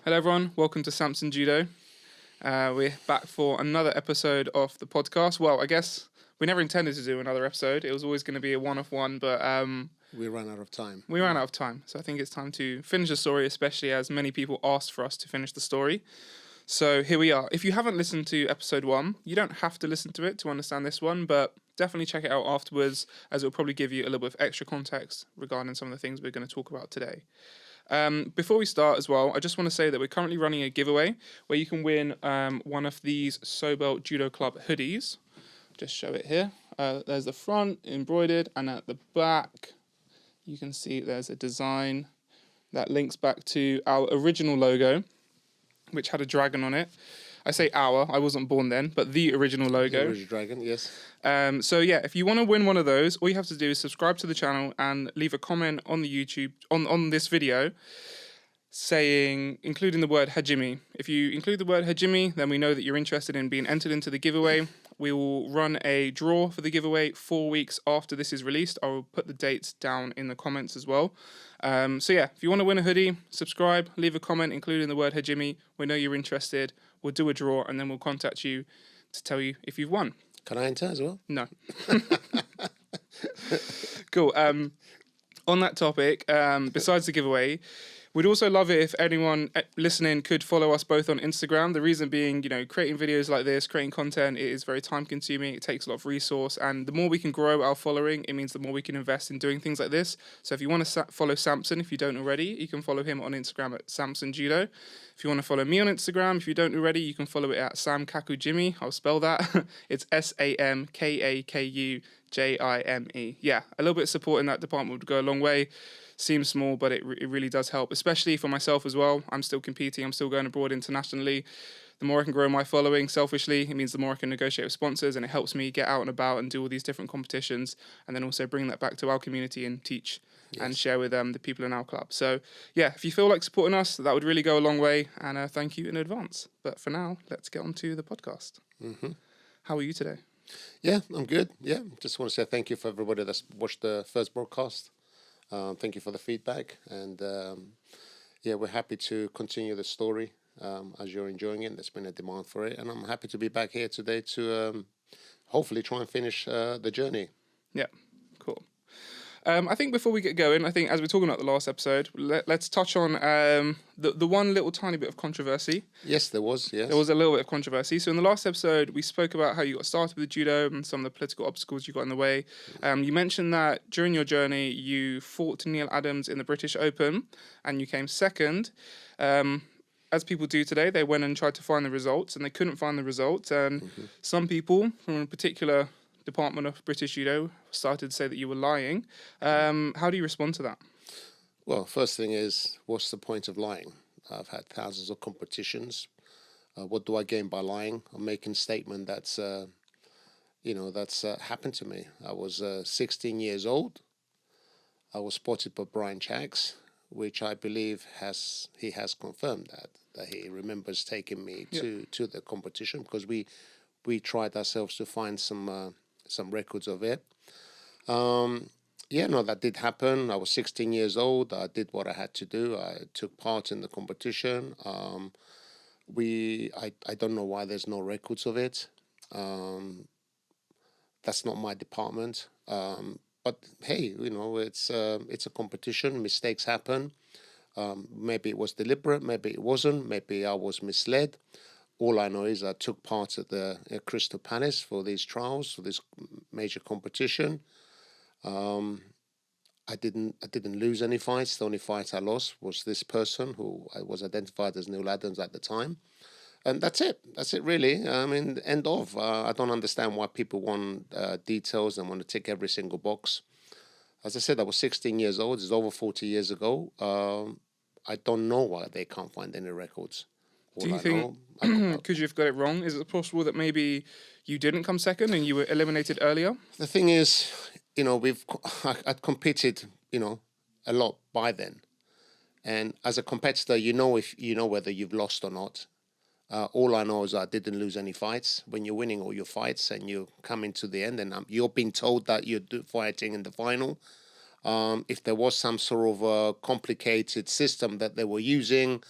Hello everyone, welcome to Sampson Judo. We're back for another episode of the podcast. Well, I guess we never intended to do another episode. It was always going to be a one-off one, but we ran out of time. We ran out of time, so I think it's time to finish the story, especially as many people asked for us to finish the story. So here we are. If you haven't listened to episode 1, you don't have to listen to it to understand this one, but definitely check it out afterwards, as it will probably give you a little bit of extra context regarding some of the things we're going to talk about today. Before we start as well, I just want to say that we're currently running a giveaway where you can win one of these Sobell Judo Club hoodies. Just show it here. There's the front embroidered, and at the back you can see there's a design that links back to our original logo, which had a dragon on it. I say our, I wasn't born then, but the original logo. The original dragon, yes. So yeah, if you want to win one of those, all you have to do is subscribe to the channel and leave a comment on the YouTube, on this video, saying, including the word Hajime. If you include the word Hajime, then we know that you're interested in being entered into the giveaway. We will run a draw for the giveaway 4 weeks after this is released. I will put the dates down in the comments as well. So yeah, if you want to win a hoodie, subscribe, leave a comment, including the word Hajime. We know you're interested. We'll do a draw, and then we'll contact you to tell you if you've won. Can I enter as well? No. Cool. On that topic, besides the giveaway, we'd also love it if anyone listening could follow us both on Instagram. The reason being, creating videos like this, creating content, it is very time consuming. It takes a lot of resource. And the more we can grow our following, it means the more we can invest in doing things like this. So if you want to follow Sampson, if you don't already, you can follow him on Instagram at Sampson Judo. If you want to follow me on Instagram, if you don't already, you can follow it at Samkakujime. I'll spell that. It's SAMKAKUJIME. Yeah, a little bit of support in that department would go a long way. Seems small, but it really does help, especially for myself as well. I'm still competing. I'm still going abroad internationally. The more I can grow my following selfishly, it means the more I can negotiate with sponsors, and it helps me get out and about and do all these different competitions, and then also bring that back to our community and teach and share with the people in our club. So yeah, if you feel like supporting us, that would really go a long way, and thank you in advance. But for now, let's get on to the podcast. Mm-hmm. How are you today? Yeah, I'm good. Yeah, just want to say thank you for everybody that's watched the first broadcast. Thank you for the feedback, and we're happy to continue the story as you're enjoying it. There's been a demand for it, and I'm happy to be back here today to hopefully try and finish the journey. Yeah, cool. I think before we get going, as we're talking about the last episode, let's touch on the one little tiny bit of controversy. Yes, there was. Yes, there was a little bit of controversy. So in the last episode, we spoke about how you got started with judo and some of the political obstacles you got in the way. You mentioned that during your journey, you fought Neil Adams in the British Open, and you came second. As people do today, they went and tried to find the results, and they couldn't find the results. And some people from a particular department of British Judo started to say that you were lying. How do you respond to that? Well, first thing is, what's the point of lying? I've had thousands of competitions. What do I gain by lying? I'm making a statement that's happened to me. I was 16 years old. I was spotted by Brian Chacks, which I believe he has confirmed that he remembers taking me to the competition, because we tried ourselves to find some records of it. That did happen. I was 16 years old. I did what I had to do. I took part in the competition. I don't know why there's no records of it. That's not my department. But hey, it's a competition. Mistakes happen. Maybe it was deliberate. Maybe it wasn't. Maybe I was misled. All I know is I took part at the Crystal Palace for these trials, for this major competition. I didn't lose any fights. The only fight I lost was this person who I was identified as Neil Adams at the time. And that's it. That's it, really. End of. I don't understand why people want details and want to tick every single box. As I said, I was 16 years old. It's over 40 years ago. I don't know why they can't find any records. Do you think, could you have got it wrong? Is it possible that maybe you didn't come second and you were eliminated earlier? The thing is, I'd competed, a lot by then. And as a competitor, if whether you've lost or not. All I know is I didn't lose any fights. When you're winning all your fights and you come into the end and you're being told that you're fighting in the final, if there was some sort of a complicated system that they were using,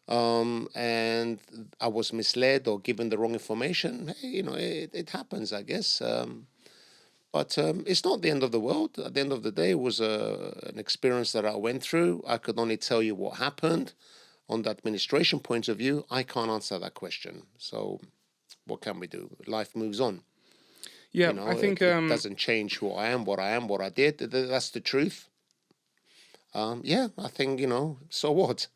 and I was misled or given the wrong information. Hey, it happens, I guess. But it's not the end of the world. At the end of the day, it was an experience that I went through. I could only tell you what happened. On the administration point of view, I can't answer that question. So what can we do? Life moves on. Yeah, I think it doesn't change who I am, what I did. That's the truth. I think, so what?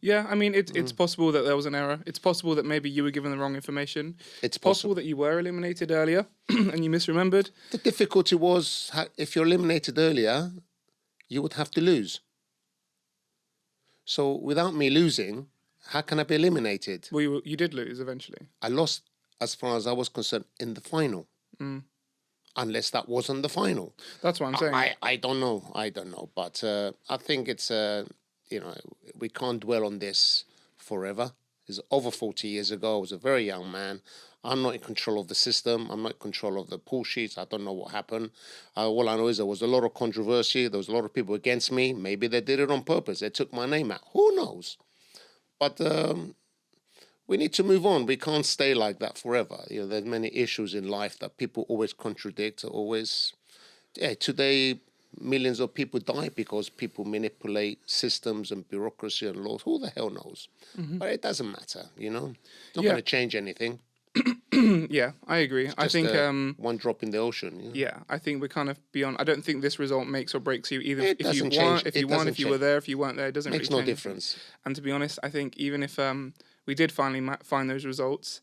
Yeah, I mean, it's possible that there was an error. It's possible that maybe you were given the wrong information. It's possible that you were eliminated earlier and you misremembered. The difficulty was, if you're eliminated earlier, you would have to lose. So without me losing, how can I be eliminated? Well, you did lose eventually. I lost, as far as I was concerned, in the final. Unless that wasn't the final. That's what I'm saying. I don't know. But I think it's, we can't dwell on this forever. It's over 40 years ago. I was a very young man. I'm not in control of the system. I'm not in control of the pull sheets. I don't know what happened. All I know is there was a lot of controversy. There was a lot of people against me. Maybe they did it on purpose. They took my name out. Who knows? But we need to move on. We can't stay like that forever. There's many issues in life that people always contradict. Today, millions of people die because people manipulate systems and bureaucracy and laws. Who the hell knows? But it doesn't matter, It's not going to change anything. Yeah, I agree. I think one drop in the ocean. Yeah, I think we're kind of beyond. I don't think this result makes or breaks you either. If you were there, if you weren't there, it doesn't makes really no difference. And to be honest, I think even if we did finally find those results,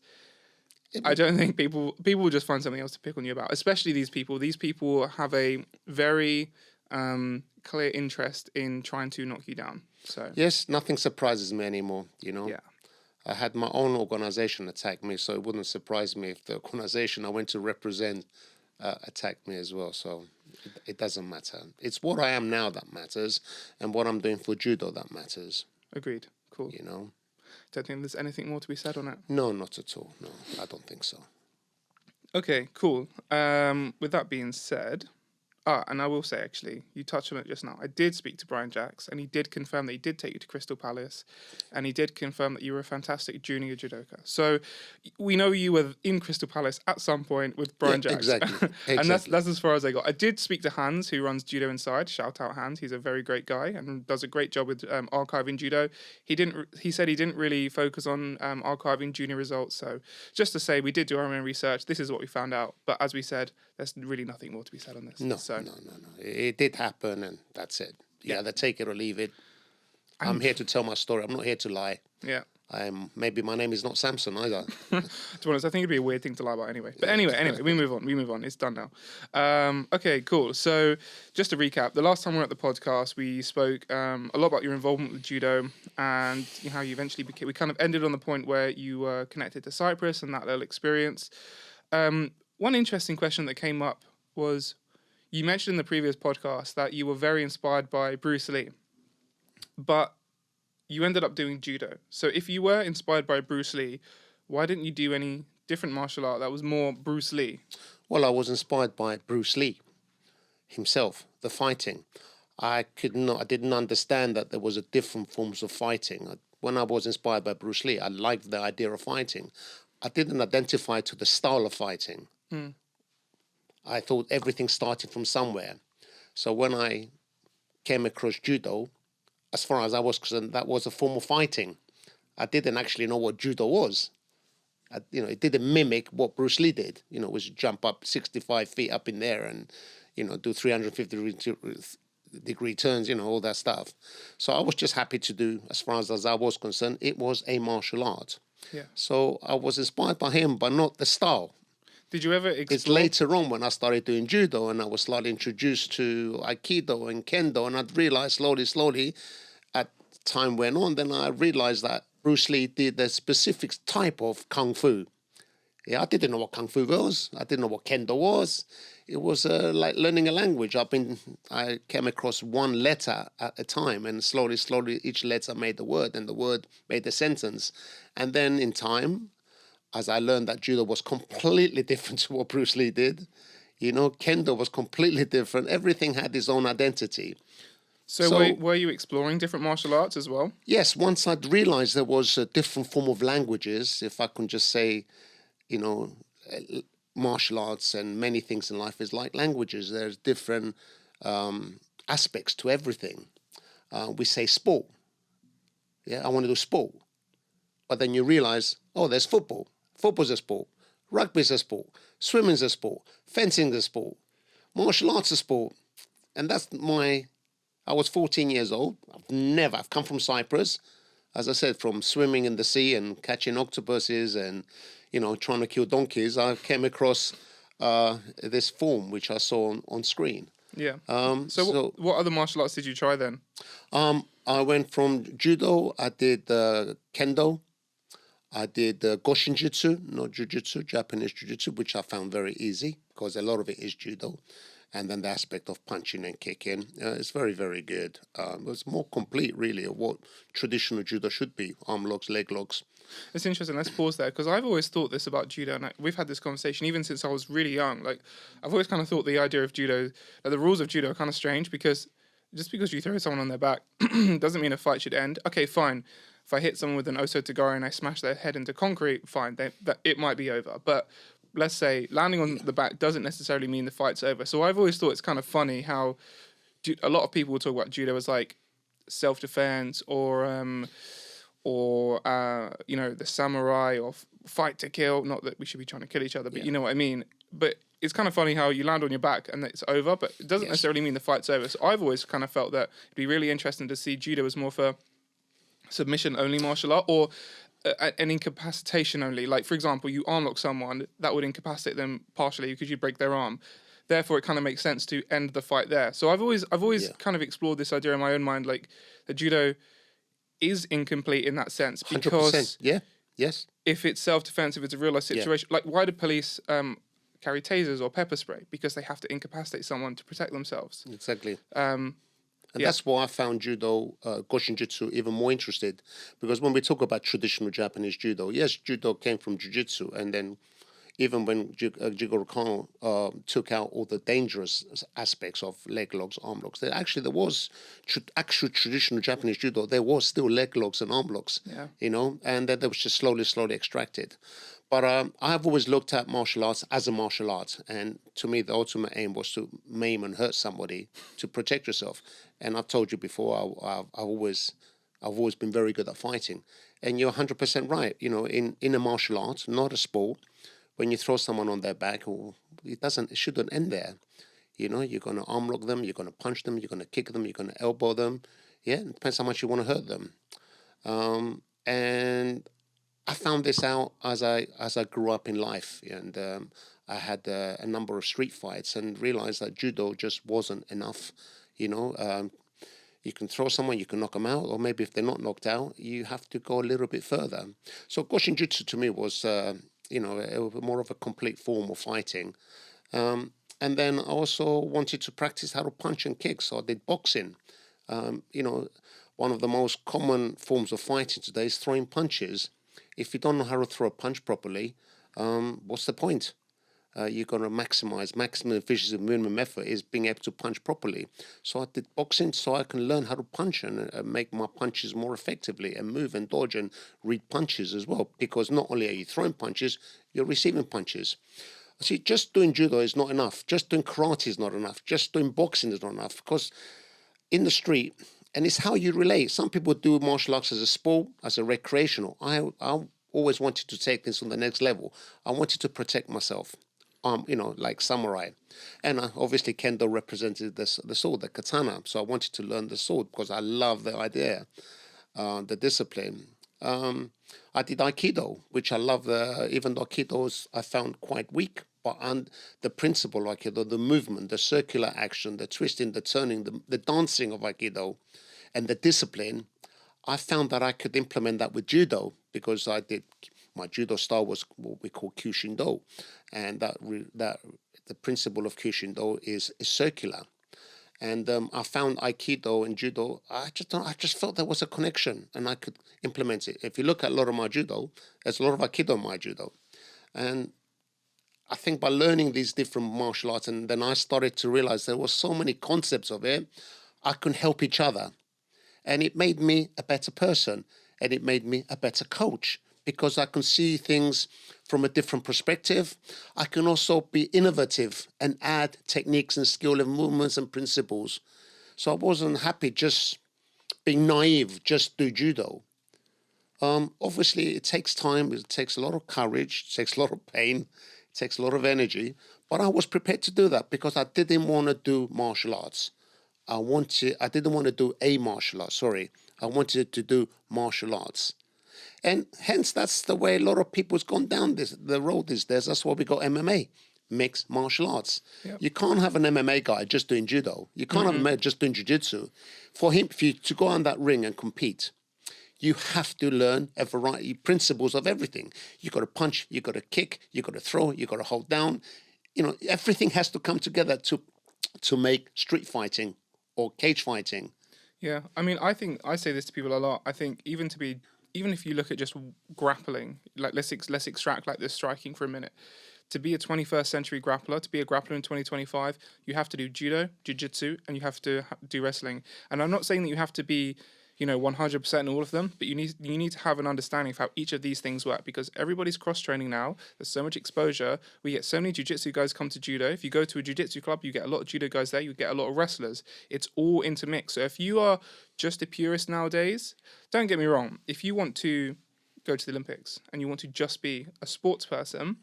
I don't think people will just find something else to pick on you about. Especially these people. These people have a very clear interest in trying to knock you down. So yes, nothing surprises me anymore. Yeah. I had my own organization attack me, so it wouldn't surprise me if the organization I went to represent attacked me as well. So it doesn't matter. It's what I am now that matters, and what I'm doing for judo that matters. Agreed. Cool. Don't think there's anything more to be said on it. No, not at all. No, I don't think so. Okay, cool. With that being said, and I will say, actually, you touched on it just now. I did speak to Brian Jacks, and he did confirm that he did take you to Crystal Palace, and he did confirm that you were a fantastic junior judoka. So we know you were in Crystal Palace at some point with Brian Jacks. Exactly. And that's as far as I got. I did speak to Hans, who runs Judo Inside. Shout out Hans. He's a very great guy and does a great job with archiving judo. He said he didn't really focus on archiving junior results. So just to say, we did do our own research. This is what we found out. But as we said, there's really nothing more to be said on this. No. It did happen, and that's it. Yeah, they take it or leave it. I'm here to tell my story. I'm not here to lie. Yeah. Maybe my name is not Sampson either. To be honest, I think it'd be a weird thing to lie about anyway. But anyway, we move on. It's done now. Okay, cool. So just to recap, the last time we were at the podcast, we spoke a lot about your involvement with judo and how you eventually became. We kind of ended on the point where you were connected to Cyprus and that little experience. One interesting question that came up was, you mentioned in the previous podcast that you were very inspired by Bruce Lee, but you ended up doing judo. So if you were inspired by Bruce Lee, why didn't you do any different martial art that was more Bruce Lee? Well, I was inspired by Bruce Lee himself, the fighting. I didn't understand that there was a different forms of fighting. When I was inspired by Bruce Lee, I liked the idea of fighting. I didn't identify to the style of fighting. I thought everything started from somewhere. So when I came across judo, as far as I was concerned, that was a form of fighting. I didn't actually know what judo was. It didn't mimic what Bruce Lee did. Was jump up 65 feet up in there and, do 350-degree turns, all that stuff. So I was just happy to do, as far as I was concerned, it was a martial art. Yeah. So I was inspired by him, but not the style. Did you ever explore? It's later on when I started doing judo and I was slightly introduced to Aikido and Kendo, and I'd realized slowly, as time went on, then I realized that Bruce Lee did a specific type of Kung Fu. Yeah, I didn't know what Kung Fu was. I didn't know what Kendo was. It was like learning a language. I came across one letter at a time, and slowly, each letter made the word, and the word made the sentence. And then in time, as I learned that judo was completely different to what Bruce Lee did, Kendo was completely different. Everything had its own identity. So were you exploring different martial arts as well? yes, once I'd realized there was a different form of languages, if I can just say, you know, martial arts and many things in life is like languages. There's different aspects to everything. We say sport. Yeah, I want to do sport. But then you realize, oh, there's football. Football's a sport. Rugby's a sport. Swimming's a sport. Fencing's a sport. Martial arts is a sport. And I was 14 years old. I've come from Cyprus, as I said, from swimming in the sea and catching octopuses and, trying to kill donkeys. I came across this form which I saw on screen. Yeah. So what other martial arts did you try then? I went from judo. I did kendo. I did Goshin Jitsu, not Jiu-Jitsu, Japanese Jiu-Jitsu, which I found very easy because a lot of it is judo. And then the aspect of punching and kicking is very, very good. It's more complete, really, of what traditional judo should be: arm locks, leg locks. It's interesting. Let's pause there because I've always thought this about judo, and we've had this conversation even since I was really young. Like, I've always kind of thought the idea of judo, the rules of judo, are kind of strange because just because you throw someone on their back doesn't mean a fight should end. Okay, fine. If I hit someone with an osotogari and I smash their head into concrete, fine. It might be over, but let's say landing on the back doesn't necessarily mean the fight's over. So I've always thought it's kind of funny how a lot of people will talk about judo as like self-defense or the samurai or fight to kill. Not that we should be trying to kill each other, but you know what I mean. But it's kind of funny how you land on your back and it's over, but it doesn't necessarily mean the fight's over. So I've always kind of felt that it'd be really interesting to see judo as more for submission-only martial art or an incapacitation only. Like, for example, you arm lock someone, that would incapacitate them partially because you break their arm. Therefore, it kind of makes sense to end the fight there. So I've always kind of explored this idea in my own mind, like that judo is incomplete in that sense because 100%. Yes. If it's self-defense, if it's a real-life situation, like why do police carry tasers or pepper spray? Because they have to incapacitate someone to protect themselves. Exactly. And that's why I found judo, Goshin Jitsu, even more interested. Because when we talk about traditional Japanese judo, yes, judo came from jiu-jitsu. And then even when Jigoro Kano took out all the dangerous aspects of leg locks, arm locks, there was actual traditional Japanese judo. There was still leg locks and arm locks, and that was just slowly extracted. But I've always looked at martial arts as a martial art. And to me, the ultimate aim was to maim and hurt somebody to protect yourself. And I've told you before, I've always been very good at fighting. And you're 100% right. In a martial art, not a sport, when you throw someone on their back, it shouldn't end there. You're going to arm lock them, you're going to punch them, you're going to kick them, you're going to elbow them. Yeah, it depends how much you want to hurt them. And I found this out as I grew up in life, and I had a number of street fights and realized that judo just wasn't enough. You can throw someone, you can knock them out, or maybe if they're not knocked out, you have to go a little bit further. So Goshin Jitsu to me was, more of a complete form of fighting. And then I also wanted to practice how to punch and kick, so I did boxing. One of the most common forms of fighting today is throwing punches. If you don't know how to throw a punch properly, what's the point? You're going to maximum efficiency, minimum effort is being able to punch properly. So I did boxing so I can learn how to punch and make my punches more effectively and move and dodge and read punches as well. Because not only are you throwing punches, you're receiving punches. See, just doing judo is not enough. Just doing karate is not enough. Just doing boxing is not enough. Because in the street, and it's how you relate. Some people do martial arts as a sport, as a recreational. I always wanted to take this on the next level. I wanted to protect myself, like samurai. And obviously Kendo represented the sword, the katana. So I wanted to learn the sword because I love the idea, the discipline. I did Aikido, which I love, even though Aikido I found quite weak. But the principle of Aikido, the movement, the circular action, the twisting, the turning, the dancing of Aikido, and the discipline, I found that I could implement that with judo because my judo style was what we call Kyushindo, and that the principle of Kyushindo is circular. And I found Aikido and judo. I just felt there was a connection, and I could implement it. If you look at a lot of my judo, there's a lot of Aikido in my judo, and I think by learning these different martial arts, and then I started to realize there were so many concepts of it, I can help each other. And it made me a better person, and it made me a better coach because I can see things from a different perspective. I can also be innovative and add techniques and skill and movements and principles. So I wasn't happy just being naive, just do judo. Obviously, it takes time. It takes a lot of courage. It takes a lot of pain. It takes a lot of energy. But I was prepared to do that because I didn't want to do martial arts. I didn't want to do a martial art. Sorry, I wanted to do martial arts, and hence that's the way a lot of people's gone down the road these days. That's why we got MMA, mixed martial arts. Yep. You can't have an MMA guy just doing judo. You can't have a man just doing jiu-jitsu. For you to go on that ring and compete, you have to learn a variety of principles of everything. You got to punch, you got to kick, you got to throw, you got to hold down. Everything has to come together to make street fighting or cage fighting. Yeah, I mean, I think I say this to people a lot. I think even if you look at just grappling, like let's extract like this striking for a minute. To be a 21st century grappler, to be a grappler in 2025, you have to do judo, jiu-jitsu, and you have to do wrestling. And I'm not saying that you have to be 100% in all of them, but you need to have an understanding of how each of these things work because everybody's cross-training now. There's so much exposure. We get so many jiu-jitsu guys come to judo. If you go to a jiu-jitsu club, you get a lot of judo guys there. You get a lot of wrestlers. It's all intermixed. So if you are just a purist nowadays, don't get me wrong. If you want to go to the Olympics and you want to just be a sports person,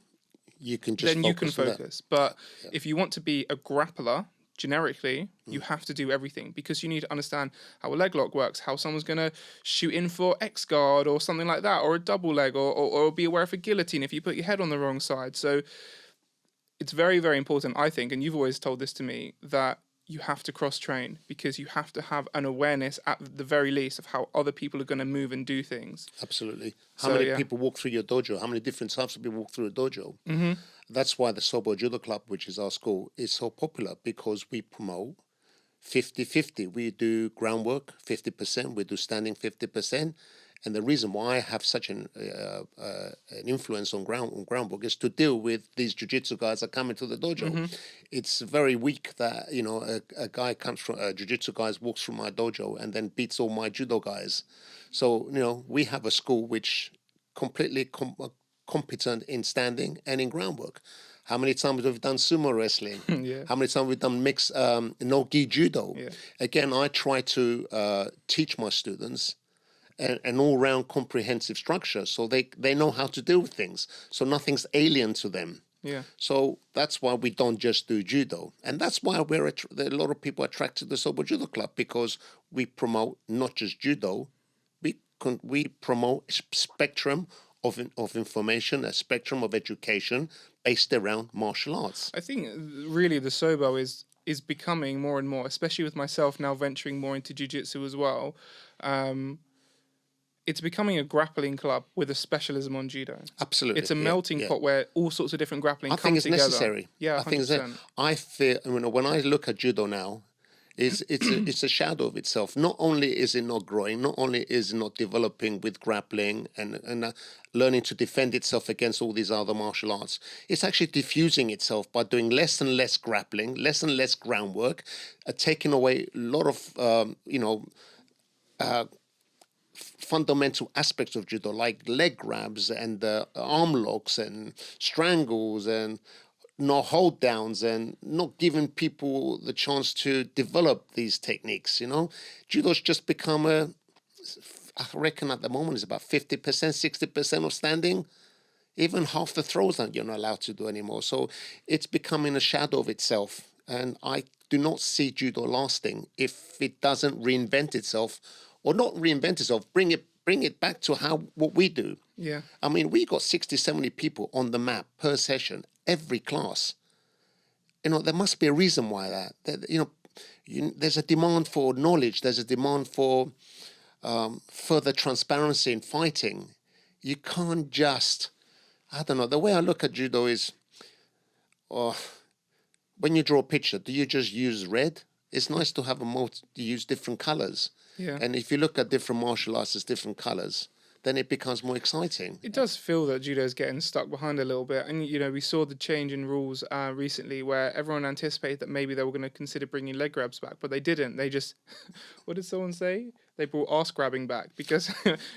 you can just then you can focus. But if you want to be a grappler, generically, you have to do everything because you need to understand how a leg lock works, how someone's going to shoot in for X guard or something like that, or a double leg, or be aware of a guillotine if you put your head on the wrong side. So it's very, very important, I think, and you've always told this to me, that you have to cross-train because you have to have an awareness at the very least of how other people are going to move and do things. Absolutely. How many people walk through your dojo? How many different types of people walk through a dojo? Mm-hmm. That's why the Sobell Judo Club, which is our school, is so popular because we promote 50-50. We do groundwork 50%, we do standing 50%. And the reason why I have such an influence on groundwork is to deal with these jiu-jitsu guys that come into the dojo. Mm-hmm. It's very weak that a guy comes from jiu-jitsu guys walks through my dojo and then beats all my judo guys. So we have a school which completely competent in standing and in groundwork. How many times we've done sumo wrestling? Yeah. How many times we've done mixed no-gi judo? Yeah. Again, I try to teach my students an all-round comprehensive structure so they know how to deal with things. So nothing's alien to them. Yeah. So that's why we don't just do judo. And that's why a lot of people are attracted to the Sobell Judo Club because we promote not just judo, we promote a spectrum of information, a spectrum of education based around martial arts. I think really the Sobell is becoming more and more, especially with myself now venturing more into jiu-jitsu as well. It's becoming a grappling club with a specialism on judo. Absolutely. It's a melting pot where all sorts of different grappling come together. I think it's necessary. Yeah, 100%. I think it's I feel when I look at judo now, it's a shadow of itself. Not only is it not growing, not only is it not developing with grappling and learning to defend itself against all these other martial arts, it's actually diffusing itself by doing less and less grappling, less and less groundwork, taking away a lot of fundamental aspects of judo like leg grabs and arm locks and strangles and no hold downs and not giving people the chance to develop these techniques. Judo's just become I reckon at the moment it's about 50%, 60% of standing. Even half the throws that you're not allowed to do anymore. So it's becoming a shadow of itself. And I do not see judo lasting if it doesn't reinvent itself, or not reinvent itself, bring it back to what we do. Yeah. I mean, we got 60, 70 people on the mat per session, every class. There must be a reason why that. There's a demand for knowledge. There's a demand for further transparency in fighting. You can't just, I don't know, the way I look at judo is, when you draw a picture, do you just use red? It's nice to have use different colors. Yeah. And if you look at different martial arts, there's different colors. then it becomes more exciting. It does feel that judo is getting stuck behind a little bit, and we saw the change in rules recently, where everyone anticipated that maybe they were going to consider bringing leg grabs back, but they didn't. They just, what did someone say? They brought arse grabbing back because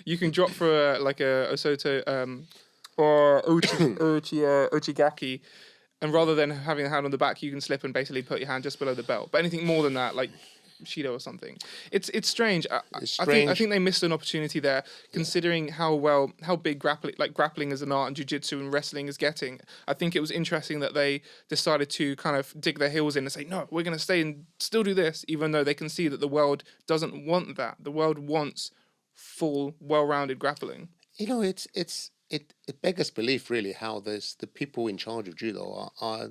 you can drop for like a Osoto or Ochigaki, and rather than having a hand on the back, you can slip and basically put your hand just below the belt. But anything more than that, like Shido or something, it's strange. It's I think they missed an opportunity there, considering how big grappling as an art and jiu-jitsu and wrestling is getting. I think it was interesting that they decided to kind of dig their heels in and say, no, we're going to stay and still do this, even though they can see that the world doesn't want that. The world wants full, well-rounded grappling. It beggars belief, really, how the people in charge of judo are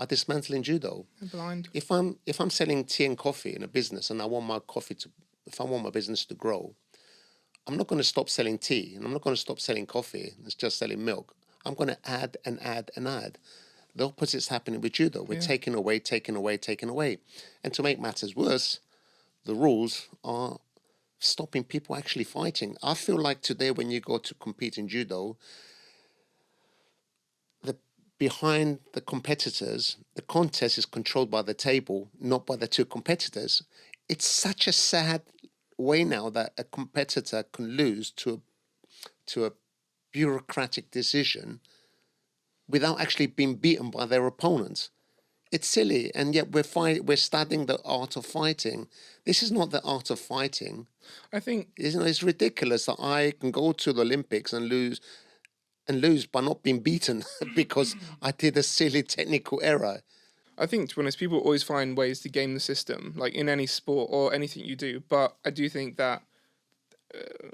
dismantling judo. They're blind. If I'm selling tea and coffee in a business, and if I want my business to grow, I'm not going to stop selling tea, and I'm not going to stop selling coffee. It's just selling milk. I'm going to add and add and add. The opposite's happening with judo. We're taking away. And to make matters worse, the rules are stopping people actually fighting. I feel like today when you go to compete in judo, behind the competitors, the contest is controlled by the table, not by the two competitors. It's such a sad way now that a competitor can lose to a bureaucratic decision without actually being beaten by their opponents. It's silly, and yet we're studying the art of fighting. This is not the art of fighting. I think it's ridiculous that I can go to the Olympics and lose by not being beaten because I did a silly technical error. I think, to be honest, people always find ways to game the system, like in any sport or anything you do. But I do think that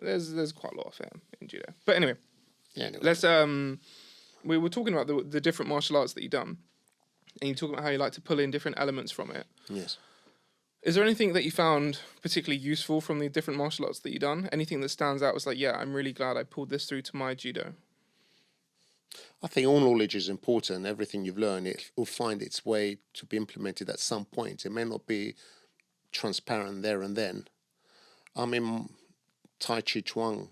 there's quite a lot of fair in judo. But anyway, let's we were talking about the different martial arts that you've done, and you talk about how you like to pull in different elements from it. Yes. Is there anything that you found particularly useful from the different martial arts that you've done? Anything that stands out was like, yeah, I'm really glad I pulled this through to my judo? I think all knowledge is important. Everything you've learned, it will find its way to be implemented at some point. It may not be transparent there and then. I mean, Tai Chi Chuang,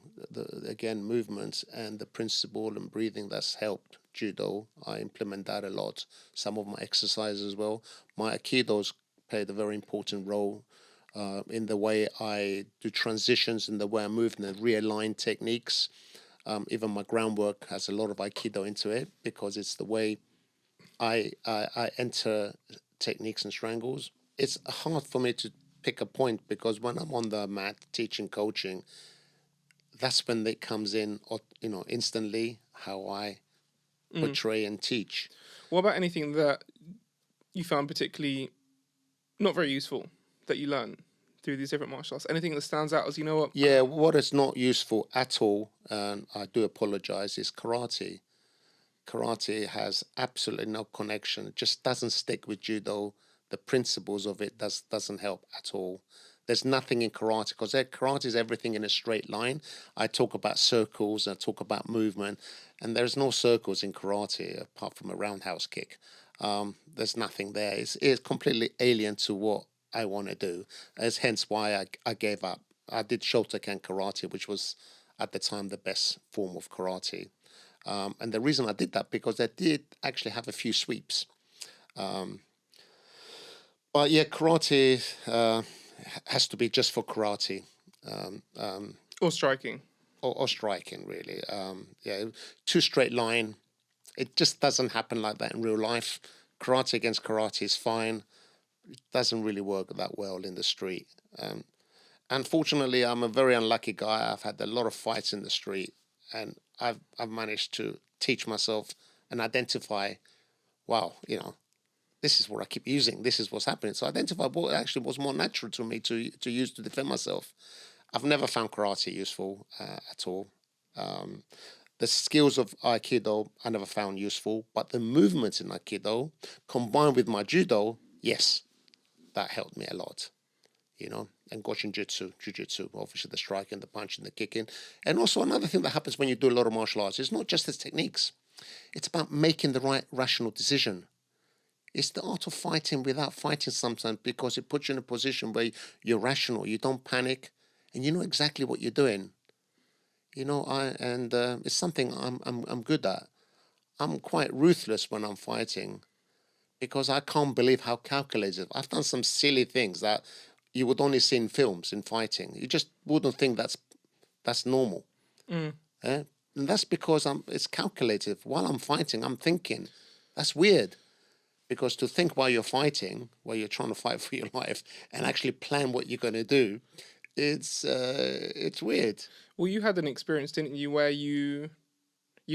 again, movements and the principle and breathing that's helped judo. I implement that a lot. Some of my exercises as well. My Aikido's played a very important role in the way I do transitions, in the way I move, and the realign techniques. Even my groundwork has a lot of Aikido into it because it's the way I enter techniques and strangles. It's hard for me to pick a point because when I'm on the mat teaching, coaching, that's when it comes in, instantly how I portray and teach. What about anything that you found particularly not very useful that you learned through these different martial arts? Anything that stands out as, you know what? Yeah, what is not useful at all, and I do apologize, is karate. Karate has absolutely no connection. It just doesn't stick with judo. The principles of it doesn't help at all. There's nothing in karate because karate is everything in a straight line. I talk about circles, I talk about movement, and there's no circles in karate apart from a roundhouse kick. There's nothing there. It's completely alien to what I want to do. It's hence why I gave up. I did Shotokan karate, which was at the time the best form of karate. And the reason I did that because I did actually have a few sweeps. But yeah, karate has to be just for karate. Or striking. Or striking, really. Too straight line. It just doesn't happen like that in real life. Karate against karate is fine. It doesn't really work that well in the street. Unfortunately, I'm a very unlucky guy. I've had a lot of fights in the street, and I've managed to teach myself and identify, wow, this is what I keep using. This is what's happening. So identify what actually was more natural to me to use to defend myself. I've never found karate useful at all. The skills of Aikido I never found useful, but the movements in Aikido combined with my judo, yes, that helped me a lot, and Goshin Jiu-Jitsu, obviously the striking, the punching, the kicking. And also another thing that happens when you do a lot of martial arts is not just the techniques. It's about making the right rational decision. It's the art of fighting without fighting sometimes because it puts you in a position where you're rational, you don't panic, and you know exactly what you're doing. You know, it's something I'm good at. I'm quite ruthless when I'm fighting because I can't believe how calculated. I've done some silly things that you would only see in films in fighting. You just wouldn't think that's normal. Eh? And that's because it's calculated. While I'm fighting, I'm thinking. That's weird. Because to think while you're fighting, while you're trying to fight for your life, and actually plan what you're going to do, it's weird. Well, you had an experience, didn't you, where you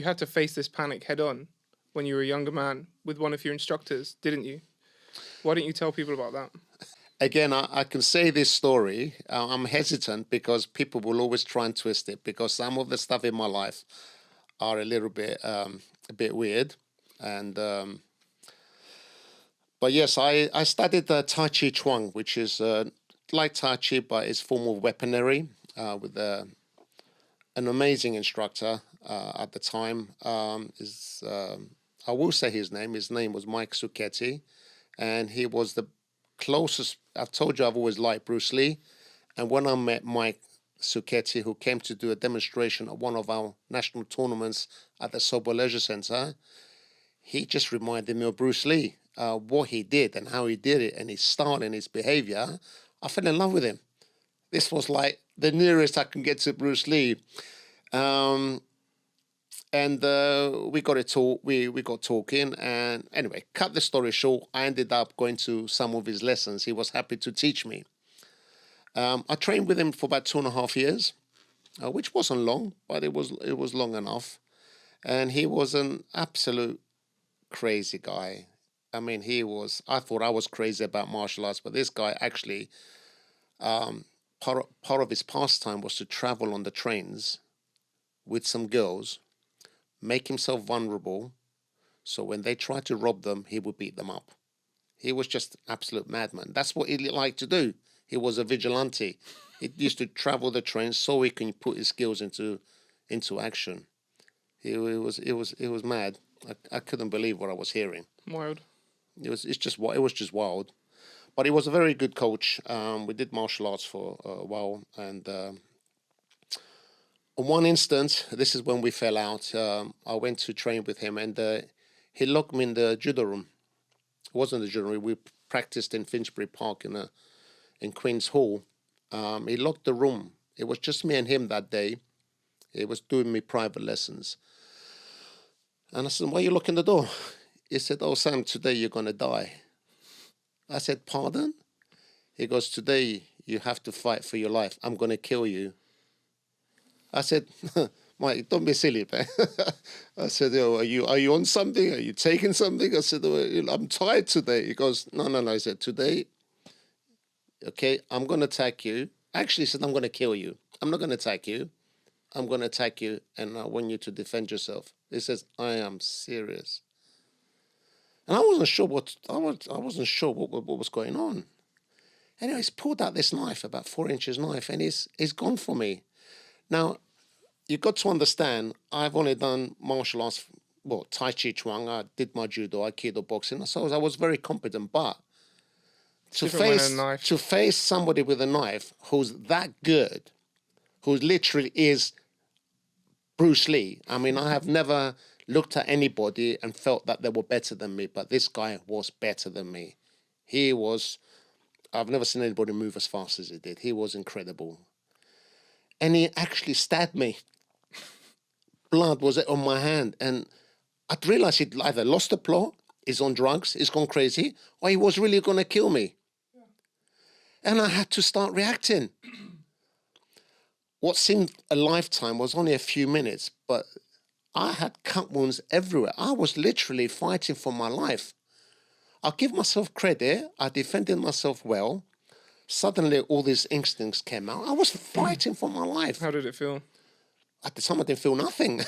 had to face this panic head on when you were a younger man with one of your instructors, didn't you? Why don't you tell people about that? Again, I can say this story. I'm hesitant because people will always try and twist it because some of the stuff in my life are a bit weird, and but yes, I studied Tai Chi Chuang, which is like Tai Chi, but it's form of weaponry with an amazing instructor at the time. I will say his name. His name was Mike Suketti, and he was the closest. I've told you I've always liked Bruce Lee, and when I met Mike Suketti, who came to do a demonstration at one of our national tournaments at the Sobell Leisure Centre, he just reminded me of Bruce Lee. What he did and how he did it, and his style and his behavior, I fell in love with him. This was like the nearest I can get to Bruce Lee. Um, and we got it talk. We got talking, and anyway, cut the story short. I ended up going to some of his lessons. He was happy to teach me. I trained with him for about 2.5 years, which wasn't long, but it was long enough. And he was an absolute crazy guy. I mean, I thought I was crazy about martial arts, but this guy actually, part of his pastime was to travel on the trains with some girls, make himself vulnerable, so when they tried to rob them, he would beat them up. He was just an absolute madman. That's what he liked to do. He was a vigilante. He used to travel the trains so he can put his skills into action. It was mad. I couldn't believe what I was hearing. Wild. It was just wild. But he was a very good coach. We did martial arts for a while, and on one instance, this is when we fell out. I went to train with him, and he locked me in the judo room. It wasn't the judo room. We practiced in Finsbury Park in Queen's Hall. He locked the room. It was just me and him that day. He was doing me private lessons. And I said, "Why are you locking the door?" He said, "Oh, Sam, today you're going to die." I said, "Pardon?" He goes, "Today you have to fight for your life. I'm going to kill you." I said, "Mike, don't be silly, man." I said, "Oh, are you on something? Are you taking something?" I said, "Oh, I'm tired today." He goes, No. I said, "Today, okay, I'm going to attack you." Actually, he said, "I'm going to kill you. I'm not going to attack you. I'm going to attack you, and I want you to defend yourself." He says, "I am serious." And I wasn't sure what was going on. Anyway, he's pulled out this knife, about 4 inches knife, and he's gone for me. Now, you've got to understand, I've only done martial arts, well, Tai Chi Chuang. I did my judo, Aikido, boxing. So I was very competent, but to Different when a face knife. to face somebody with a knife who's that good, who literally is Bruce Lee. I mean, I have never looked at anybody and felt that they were better than me, but this guy was better than me. He was, I've never seen anybody move as fast as he did. He was incredible. And he actually stabbed me. Blood was on my hand. And I'd realized he'd either lost the plot, he's on drugs, he's gone crazy, or he was really going to kill me. And I had to start reacting. What seemed a lifetime was only a few minutes, but I had cut wounds everywhere. I was literally fighting for my life. I'll give myself credit. I defended myself well. Suddenly, all these instincts came out. I was fighting for my life. How did it feel? At the time, I didn't feel nothing.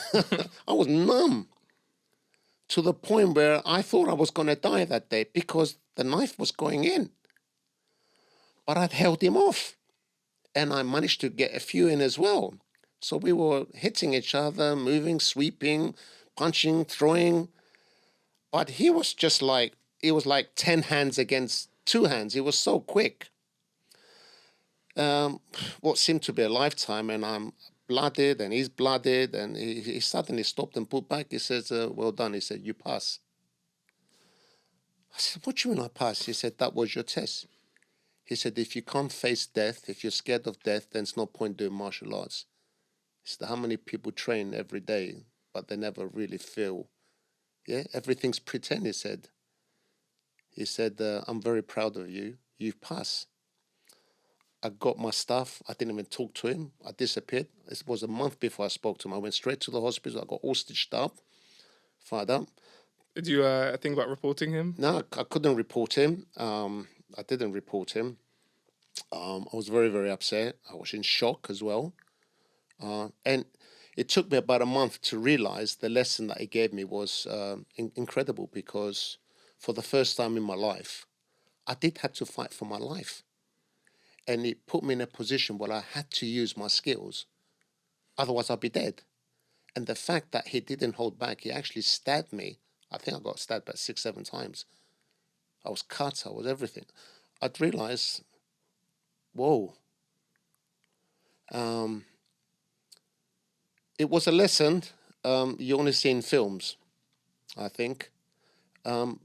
I was numb to the point where I thought I was going to die that day because the knife was going in. But I'd held him off, and I managed to get a few in as well. So we were hitting each other, moving, sweeping, punching, throwing. But he was just like, it was like 10 hands against 2 hands. He was so quick. What seemed to be a lifetime, and I'm blooded and he's blooded, and he suddenly stopped and put back. He says, well done. He said, you pass. I said, what do you mean I pass? He said, that was your test. He said, if you can't face death, if you're scared of death, then it's no point doing martial arts. He said, how many people train every day, but they never really feel, everything's pretend, he said. He said, I'm very proud of you. You've passed. I got my stuff. I didn't even talk to him. I disappeared. It was a month before I spoke to him. I went straight to the hospital. I got all stitched up, fired up. Did you think about reporting him? No, I couldn't report him. I didn't report him. I was very, very upset. I was in shock as well. And it took me about a month to realize the lesson that he gave me was incredible, because for the first time in my life, I did have to fight for my life. And it put me in a position where I had to use my skills. Otherwise, I'd be dead. And the fact that he didn't hold back, he actually stabbed me. I think I got stabbed about 6-7 times. I was cut, I was everything. I'd realized, whoa. It was a lesson you only see in films, I think. But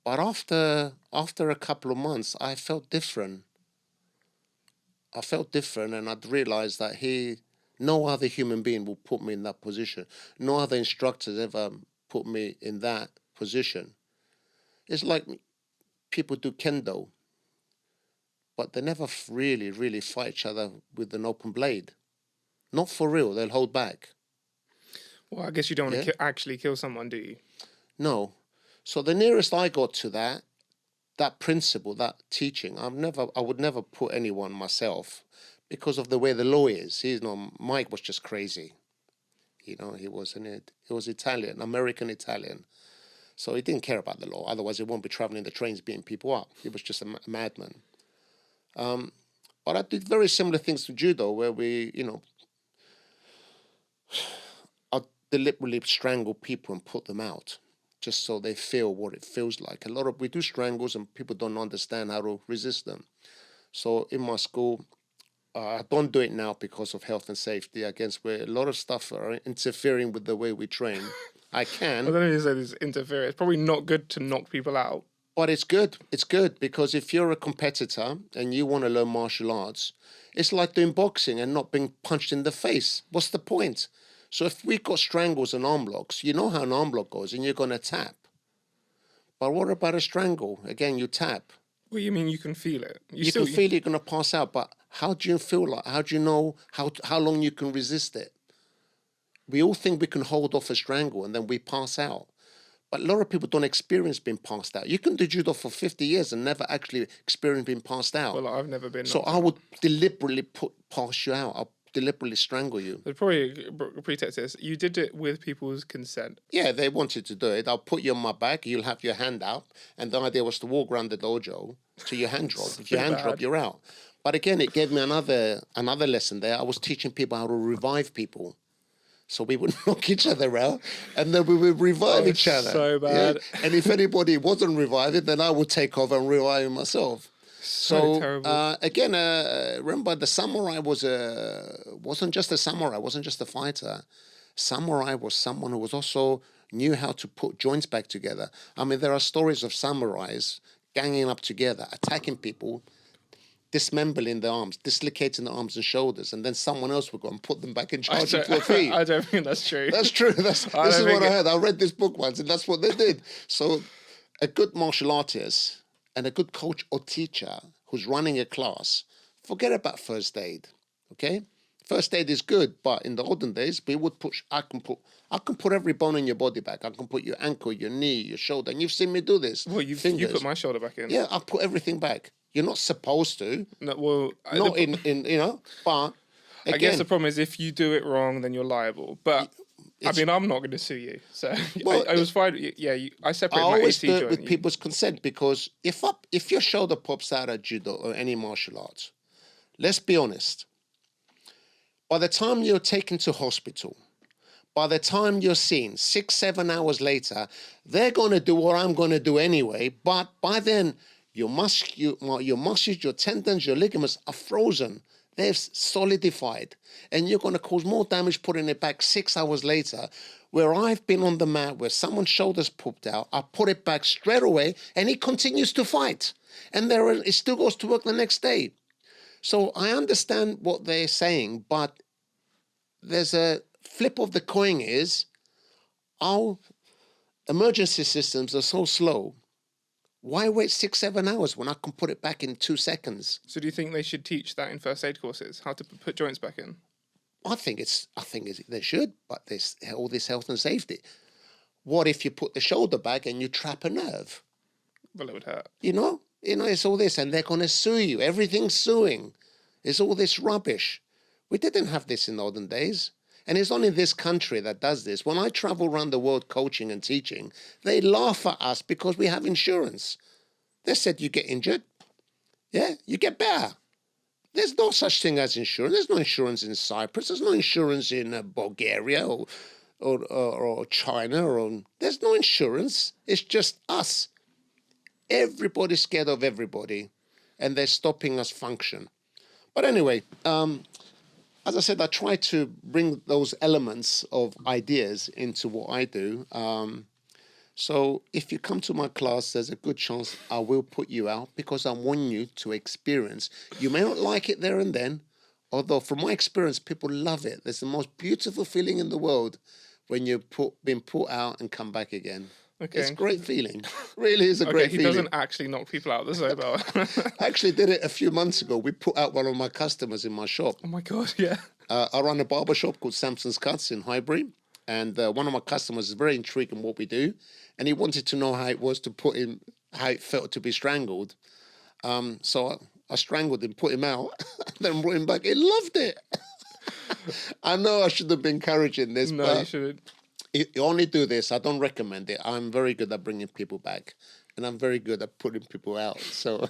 after a couple of months, I felt different. And I'd realized that no other human being will put me in that position. No other instructors ever put me in that position. It's like people do kendo, but they never really, really fight each other with an open blade. Not for real, they'll hold back. Well, I guess you don't want to actually kill someone, do you? No. So the nearest I got to that principle, that teaching, I would never put anyone myself, because of the way the law is. Mike was just crazy. He was Italian, American Italian. So he didn't care about the law. Otherwise, he won't be traveling the trains beating people up. He was just a madman. But I did very similar things to judo, where I deliberately strangle people and put them out, just so they feel what it feels like. We do strangles and people don't understand how to resist them. So in my school, I don't do it now because of health and safety, against where a lot of stuff are interfering with the way we train. I can. I don't know if you say this interfere. It's probably not good to knock people out. But it's good. It's good, because if you're a competitor and you want to learn martial arts, it's like doing boxing and not being punched in the face. What's the point? So if we got strangles and arm locks, you know how an arm lock goes, and you're going to tap. But what about a strangle? Again, you tap. Well, you mean you can feel it? You can feel you're going to pass out, but how do you feel like? How do you know how long you can resist it? We all think we can hold off a strangle and then we pass out. But a lot of people don't experience being passed out. You can do judo for 50 years and never actually experience being passed out. Well, I've never been. So I would deliberately pass you out. I'll deliberately strangle you. The probably pretext is you did it with people's consent. Yeah, they wanted to do it. I'll put you on my back. You'll have your hand out. And the idea was to walk around the dojo till your hand drop. If your hand drop, you're out. But again, it gave me another lesson there. I was teaching people how to revive people. So we would knock each other out, and then we would revive each other. So bad. Yeah? And if anybody wasn't revived, then I would take over and revive myself. So terrible. Again, remember the samurai wasn't just a samurai, wasn't just a fighter. Samurai was someone who was also knew how to put joints back together. I mean, there are stories of samurais ganging up together, attacking people, dismembering the arms, dislocating the arms and shoulders, and then someone else would go and put them back in charge of their feet. I don't think that's true. That's true. This is what I heard. I read this book once, and that's what they did. So a good martial artist and a good coach or teacher who's running a class, forget about first aid, okay? First aid is good, but in the olden days, we would I can put every bone in your body back. I can put your ankle, your knee, your shoulder, and you've seen me do this. Well, you put my shoulder back in. Yeah, I'll put everything back. You're not supposed to. No, well, not in but again, I guess the problem is if you do it wrong, then you're liable. But I mean, I'm not going to sue you. So well, I was fine. Yeah, I separated my always AC do it joint. with people's consent, because if your shoulder pops out at judo or any martial arts, let's be honest. By the time you're taken to hospital, by the time you're seen 6-7 hours later, they're going to do what I'm going to do anyway. But by then, your muscles, your tendons, your ligaments are frozen. They've solidified. And you're going to cause more damage putting it back 6 hours later, where I've been on the mat, where someone's shoulders popped out, I put it back straight away, and he continues to fight. And it still goes to work the next day. So I understand what they're saying, but there's a flip of the coin is our emergency systems are so slow. Why wait 6-7 hours when I can put it back in 2 seconds? So do you think they should teach that in first aid courses, how to put joints back in? I think they should, but there's all this health and safety. What if you put the shoulder back and you trap a nerve? Well, it would hurt. It's all this, and they're going to sue you. Everything's suing. It's all this rubbish. We didn't have this in olden days. And it's only this country that does this. When I travel around the world coaching and teaching, they laugh at us because we have insurance. They said you get injured, you get better. There's no such thing as insurance. There's no insurance in Cyprus. There's no insurance in Bulgaria or China. There's no insurance. It's just us. Everybody's scared of everybody, and they're stopping us function. But anyway, as I said, I try to bring those elements of ideas into what I do. So if you come to my class, there's a good chance I will put you out because I want you to experience. You may not like it there and then, although from my experience, people love it. There's the most beautiful feeling in the world when you've been put out and come back again. Okay. It's a great feeling. Really is a great feeling. He doesn't actually knock people out the Sobell. I actually did it a few months ago. We put out one of my customers in my shop. Oh my God, yeah. I run a barber shop called Sampson's Cuts in Highbury. And one of my customers is very intrigued in what we do. And he wanted to know how it was to put him, how it felt to be strangled. So I strangled him, put him out, then brought him back. He loved it. I know I should have been encouraging this, no, but you shouldn't. You only do this. I don't recommend it. I'm very good at bringing people back, and I'm very good at putting people out. So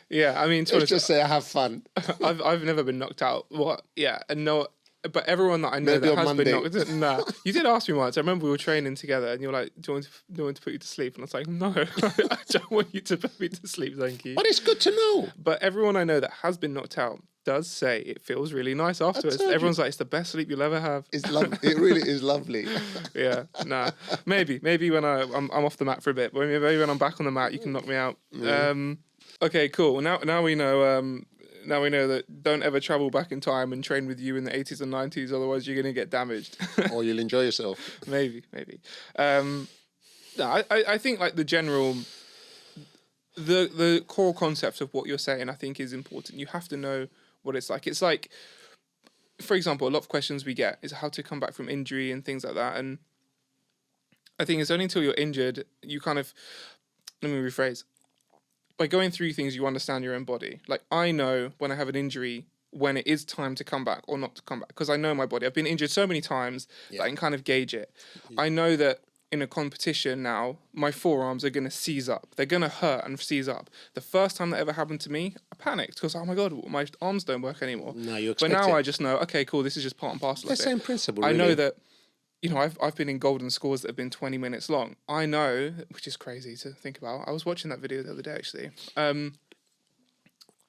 yeah, I mean, let's just say I have fun. I've never been knocked out. What? Yeah, and no. But everyone that I know Maybe that has Monday. been knocked, nah. You did ask me once. I remember we were training together, and you're like, "Do you want to put you to sleep?" And I was like, "No, I don't want you to put me to sleep, thank you." But it's good to know. But everyone I know that has been knocked out does say it feels really nice afterwards. Everyone's like, "It's the best sleep you'll ever have." It's lovely. It really is lovely. Yeah, nah. Maybe when I'm off the mat for a bit, but maybe when I'm back on the mat, you can knock me out. Okay, cool. Now we know. Now we know that don't ever travel back in time and train with you in the 80s and 90s, otherwise you're going to get damaged. Or you'll enjoy yourself. Maybe. No, I think like the general, the core concept of what you're saying, I think is important. You have to know what it's like. It's like, for example, a lot of questions we get is how to come back from injury and things like that. And I think it's only until you're injured, you kind of, let me rephrase. By going through things, you understand your own body. Like, I know when I have an injury, when it is time to come back or not to come back, because I know my body. I've been injured so many times that I can kind of gauge it. I know that in a competition now, my forearms are going to seize up. They're going to hurt and seize up. The first time that ever happened to me, I panicked because, oh my God, my arms don't work anymore. No, you expect But now it. I just know, okay, cool, this is just part and parcel of it. The same principle, I really. know that, you know, I've been in golden scores that have been 20 minutes long. I know, which is crazy to think about. I was watching that video the other day, actually.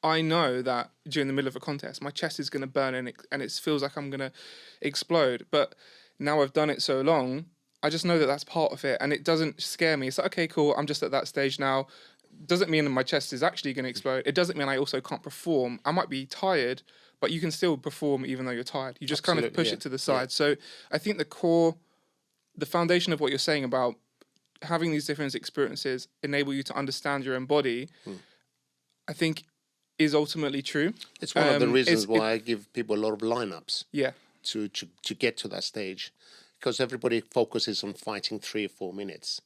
I know that during the middle of a contest, my chest is going to burn and it feels like I'm going to explode. But now I've done it so long, I just know that that's part of it. And it doesn't scare me. It's like, okay, cool, I'm just at that stage now. Doesn't mean that my chest is actually going to explode. It doesn't mean I also can't perform. I might be tired, but you can still perform even though you're tired. You just kind of push it to the side. So I think the foundation of what you're saying about having these different experiences enable you to understand your own body, I think is ultimately true. It's one of the reasons why I give people a lot of lineups. Yeah. To get to that stage, because everybody focuses on fighting 3 or 4 minutes.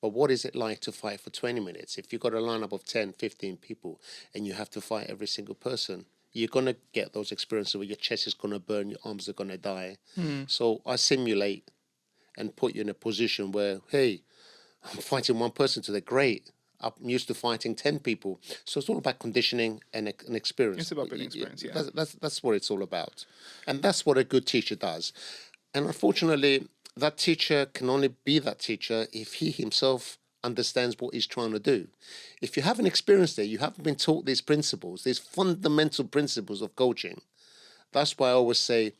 But what is it like to fight for 20 minutes? If you've got a lineup of 10, 15 people and you have to fight every single person, you're going to get those experiences where your chest is going to burn, your arms are going to die. So I simulate and put you in a position where, hey, I'm fighting one person today, great. I'm used to fighting 10 people. So it's all about conditioning and an experience. It's about building experience, yeah. That's what it's all about. And that's what a good teacher does. And unfortunately, that teacher can only be that teacher if he himself understands what he's trying to do. If you haven't experienced it, you haven't been taught these principles, these fundamental principles of coaching, That's why I always say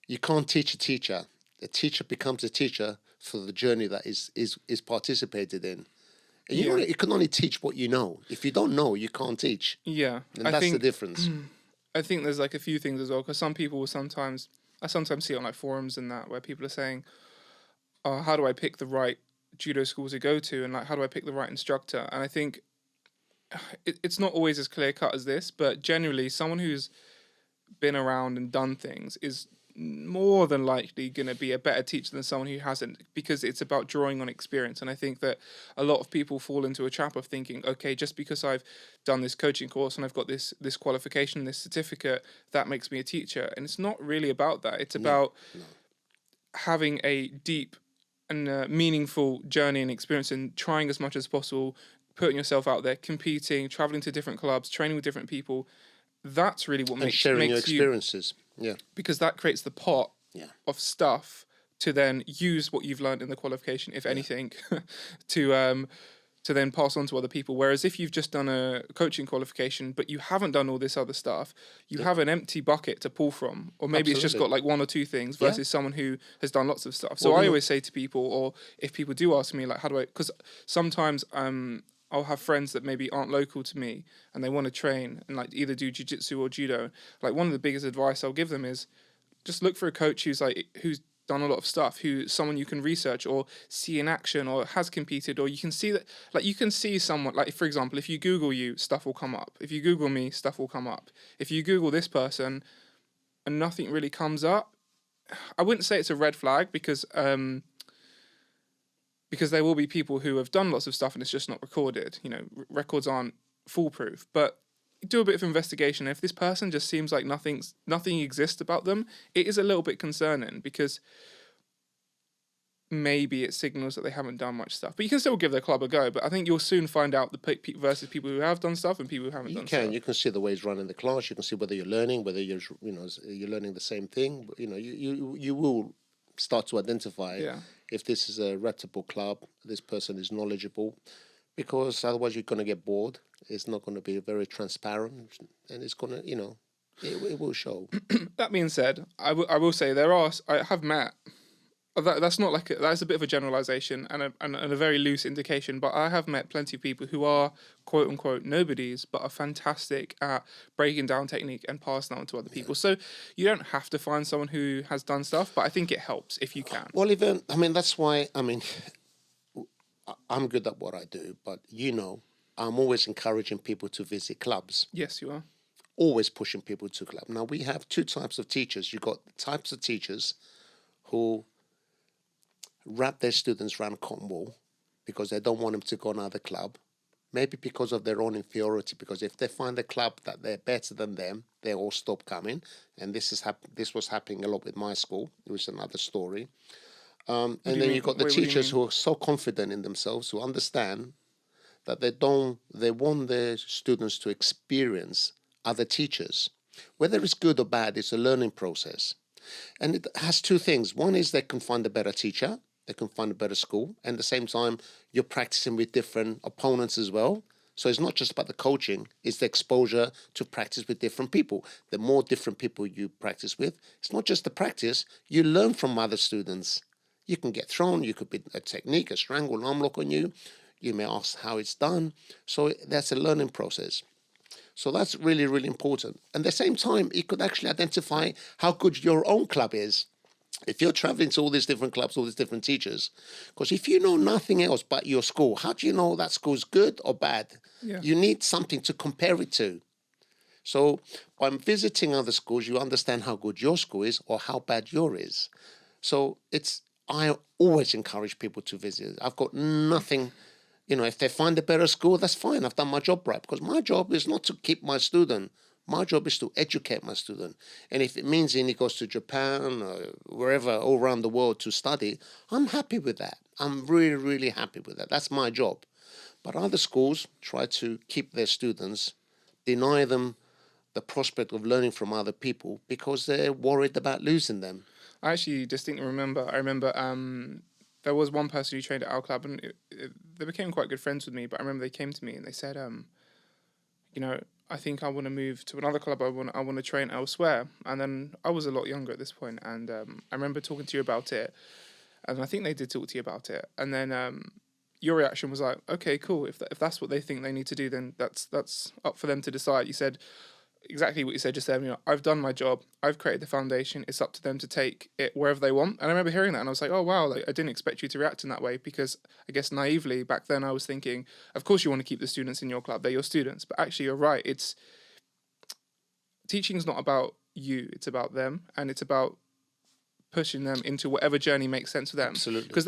you can't teach a teacher. A teacher becomes a teacher for the journey that is participated in. And Yeah. you can only teach what you know. If you don't know, you can't teach. Yeah. And I that's the think difference. I think there's like a few things as well, because some people will sometimes, I sometimes see it on like forums and that, where people are saying, oh, how do I pick the right judo school to go to, and like how do I pick the right instructor? And I think it's not always as clear cut as this, but generally someone who's been around and done things is more than likely going to be a better teacher than someone who hasn't, because it's about drawing on experience. And I think that a lot of people fall into a trap of thinking, okay, just because I've done this coaching course and I've got this qualification, this certificate, that makes me a teacher. And it's not really about that. It's about having a deep and meaningful journey and experience, and trying as much as possible, putting yourself out there, competing, traveling to different clubs, training with different people. That's really what And makes sharing your makes you, experiences. Yeah. because that creates the pot Yeah. of stuff to then use what you've learned in the qualification, if anything, to then pass on to other people. Whereas if you've just done a coaching qualification, but you haven't done all this other stuff, you have an empty bucket to pull from, or maybe it's just Absolutely. got like one or two things Yeah. versus someone who has done lots of stuff. So Well, I we know- always say to people, or if people do ask me, like, how do I, because sometimes I'll have friends that maybe aren't local to me and they want to train and like either do jiu-jitsu or judo. Like, one of the biggest advice I'll give them is just look for a coach who's done a lot of stuff, who's someone you can research or see in action or has competed, or you can see that, like, you can see someone, like, for example, if you Google you, stuff will come up. If you Google me, stuff will come up. If you Google this person and nothing really comes up, I wouldn't say it's a red flag, because there will be people who have done lots of stuff and it's just not recorded. You know, records aren't foolproof, but do a bit of investigation. If this person just seems like nothing exists about them, it is a little bit concerning, because maybe it signals that they haven't done much stuff. But you can still give their club a go. But I think you'll soon find out the versus people who have done stuff and people who haven't done stuff. You can see the way he's running the class. You can see whether you're learning, whether you're learning the same thing. You will start to identify if this is a reputable club, this person is knowledgeable, because otherwise you're going to get bored. It's not going to be very transparent, and it's going to, it will show. That being said, I will say I have met. That's not like that's a bit of a generalization and a very loose indication, but I have met plenty of people who are quote unquote nobodies, but are fantastic at breaking down technique and passing that on to other people. So you don't have to find someone who has done stuff, but I think it helps if you can. Well, that's why, I'm good at what I do, but I'm always encouraging people to visit clubs. Yes, you are. Always pushing people to club. Now, we have two types of teachers. You've got types of teachers who wrap their students around cotton wool because they don't want them to go another club, maybe because of their own inferiority, because if they find a club that they're better than them, they all stop coming. And this was happening a lot with my school. It was another story. And then you've got the teachers who are so confident in themselves, who understand that they want their students to experience other teachers. Whether it's good or bad, it's a learning process. And it has two things. One is they can find a better teacher, they can find a better school, and at the same time, you're practicing with different opponents as well. So it's not just about the coaching, it's the exposure to practice with different people. The more different people you practice with, it's not just the practice, you learn from other students. You can get thrown, you could be a technique, a strangle, arm lock on you. You may ask how it's done. So that's a learning process. So that's really, really important. And at the same time, it could actually identify how good your own club is. If you're traveling to all these different clubs, all these different teachers, because if you know nothing else but your school, how do you know that school's good or bad? Yeah. You need something to compare it to. So by visiting other schools, you understand how good your school is or how bad yours is. So I always encourage people to visit. I've got nothing, if they find a better school, that's fine. I've done my job right, because my job is not to keep my student. My job is to educate my student. And if it means he goes to Japan or wherever, all around the world to study, I'm happy with that. I'm really, really happy with that. That's my job. But other schools try to keep their students, deny them the prospect of learning from other people because they're worried about losing them. I actually distinctly remember. There was one person who trained at our club, and they became quite good friends with me. But I remember they came to me and they said, I think I want to move to another club. I want to train elsewhere. And then I was a lot younger at this point, and I remember talking to you about it, and I think they did talk to you about it. And then your reaction was like, okay, cool. If that's what they think they need to do, then that's up for them to decide. You said exactly what you said just then. You know, I've done my job. I've created the foundation. It's up to them to take it wherever they want. And I remember hearing that, and I was like, oh wow, like, I didn't expect you to react in that way, because I guess naively back then I was thinking, of course you want to keep the students in your club. They're your students. But actually, you're right. Teaching's not about you. It's about them, and it's about pushing them into whatever journey makes sense for them. Absolutely. Because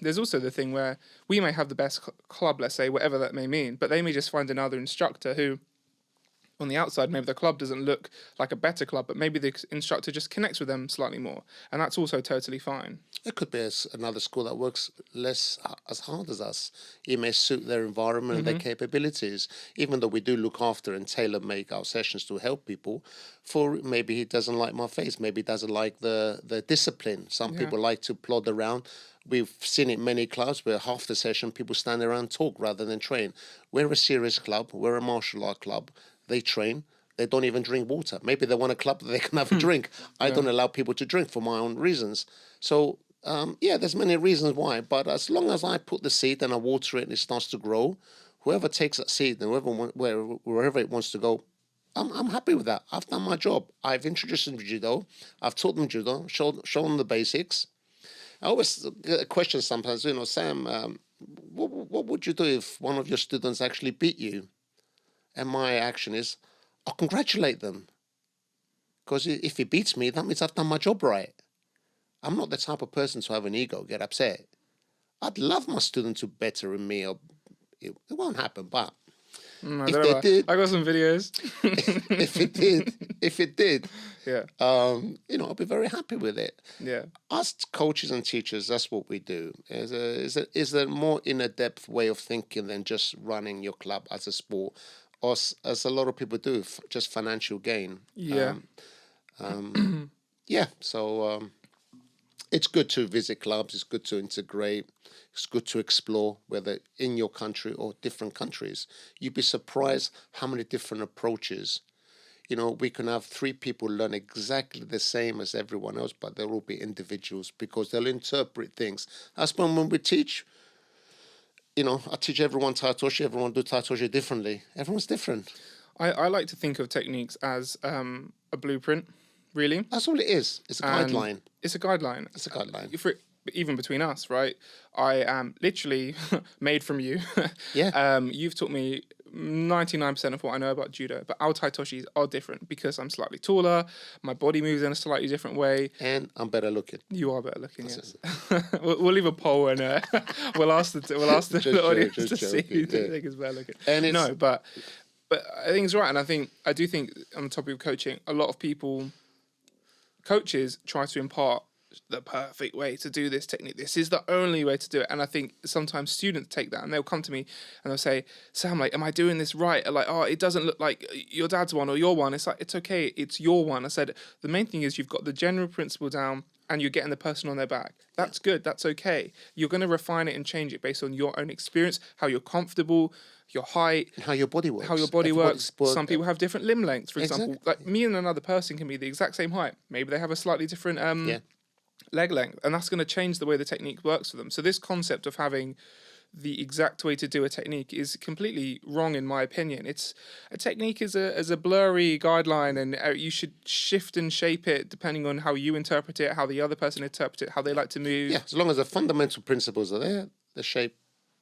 there's also the thing where we may have the best club, let's say, whatever that may mean, but they may just find another instructor who, on the outside, maybe the club doesn't look like a better club, but maybe the instructor just connects with them slightly more. And that's also totally fine. It could be another school that works less as hard as us. It may suit their environment and their capabilities, even though we do look after and tailor make our sessions to help people. For maybe he doesn't like my face, maybe he doesn't like the discipline. Some people like to plod around. We've seen it many clubs where half the session people stand around and talk rather than train. We're a serious club. We're a martial art club. They train. They don't even drink water. Maybe they want a club that they can have a drink. I don't allow people to drink for my own reasons. So, there's many reasons why. But as long as I put the seed and I water it and it starts to grow, whoever takes that seed and wherever it wants to go, I'm happy with that. I've done my job. I've introduced them to judo. I've taught them judo, shown them the basics. I always get a question sometimes, Sam, what would you do if one of your students actually beat you? And my action is, I'll congratulate them. Because if he beats me, that means I've done my job right. I'm not the type of person to have an ego, get upset. I'd love my student to better than me. It won't happen, but if they did, I got some videos. if it did, yeah, I'll be very happy with it. Yeah. Us coaches and teachers, that's what we do. Is a more in-depth way of thinking than just running your club as a sport, or as a lot of people do, just financial gain. Yeah. So it's good to visit clubs. It's good to integrate. It's good to explore, whether in your country or different countries. You'd be surprised how many different approaches. We can have 3 people learn exactly the same as everyone else, but they'll all be individuals because they'll interpret things. That's when we teach. I teach everyone Tai Chi. Everyone do Tai Chi differently. Everyone's different. I like to think of techniques as a blueprint, really. That's all it is. It's a guideline. It's a guideline. It's a guideline. Even between us, right? I am literally made from you. Yeah. You've taught me 99% of what I know about judo, but our Tai Toshis are different because I'm slightly taller, my body moves in a slightly different way. And I'm better looking. You are better looking, yes. We'll leave a poll and we'll ask the audience to see who they think is better looking. And no, but I think it's right, and I do think on the topic of coaching, a lot of coaches try to impart the perfect way to do this technique. This is the only way to do it. And I think sometimes students take that and they'll come to me and they'll say, Sam, like, am I doing this right? Or like, oh, it doesn't look like your dad's one or your one. It's like, it's okay. It's your one. I said, the main thing is you've got the general principle down and you're getting the person on their back. That's good. That's okay. You're going to refine it and change it based on your own experience, how you're comfortable, your height, how your body works. Some people have different limb lengths, for example. Like me and another person can be the exact same height. Maybe they have a slightly different leg length, and that's going to change the way the technique works for them. So this concept of having the exact way to do a technique is completely wrong in my opinion. It's a technique is a blurry guideline, and you should shift and shape it depending on how you interpret it, how the other person interprets it, how they like to move. Yeah, as long as the fundamental principles are there, the shape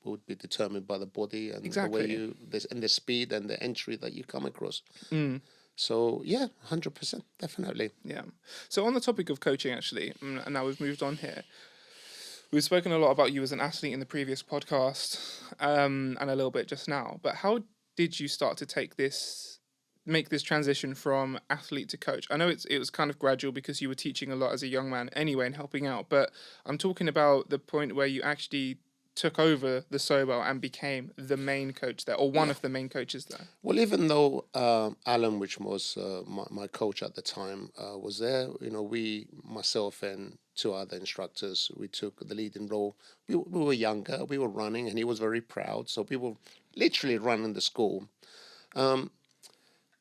would be determined by the body and the way and the speed and the entry that you come across. So, 100%, definitely. Yeah. So on the topic of coaching, actually, and now we've moved on here, we've spoken a lot about you as an athlete in the previous podcast and a little bit just now. But how did you start to make this transition from athlete to coach? I know it was kind of gradual because you were teaching a lot as a young man anyway and helping out. But I'm talking about the point where you actually took over the Sobell and became the main coach there, or one of the main coaches there. Well, even though Alan, which was my coach at the time, was there, myself and 2 other instructors, we took the leading role. We were younger, we were running, and he was very proud. So we were literally running the school.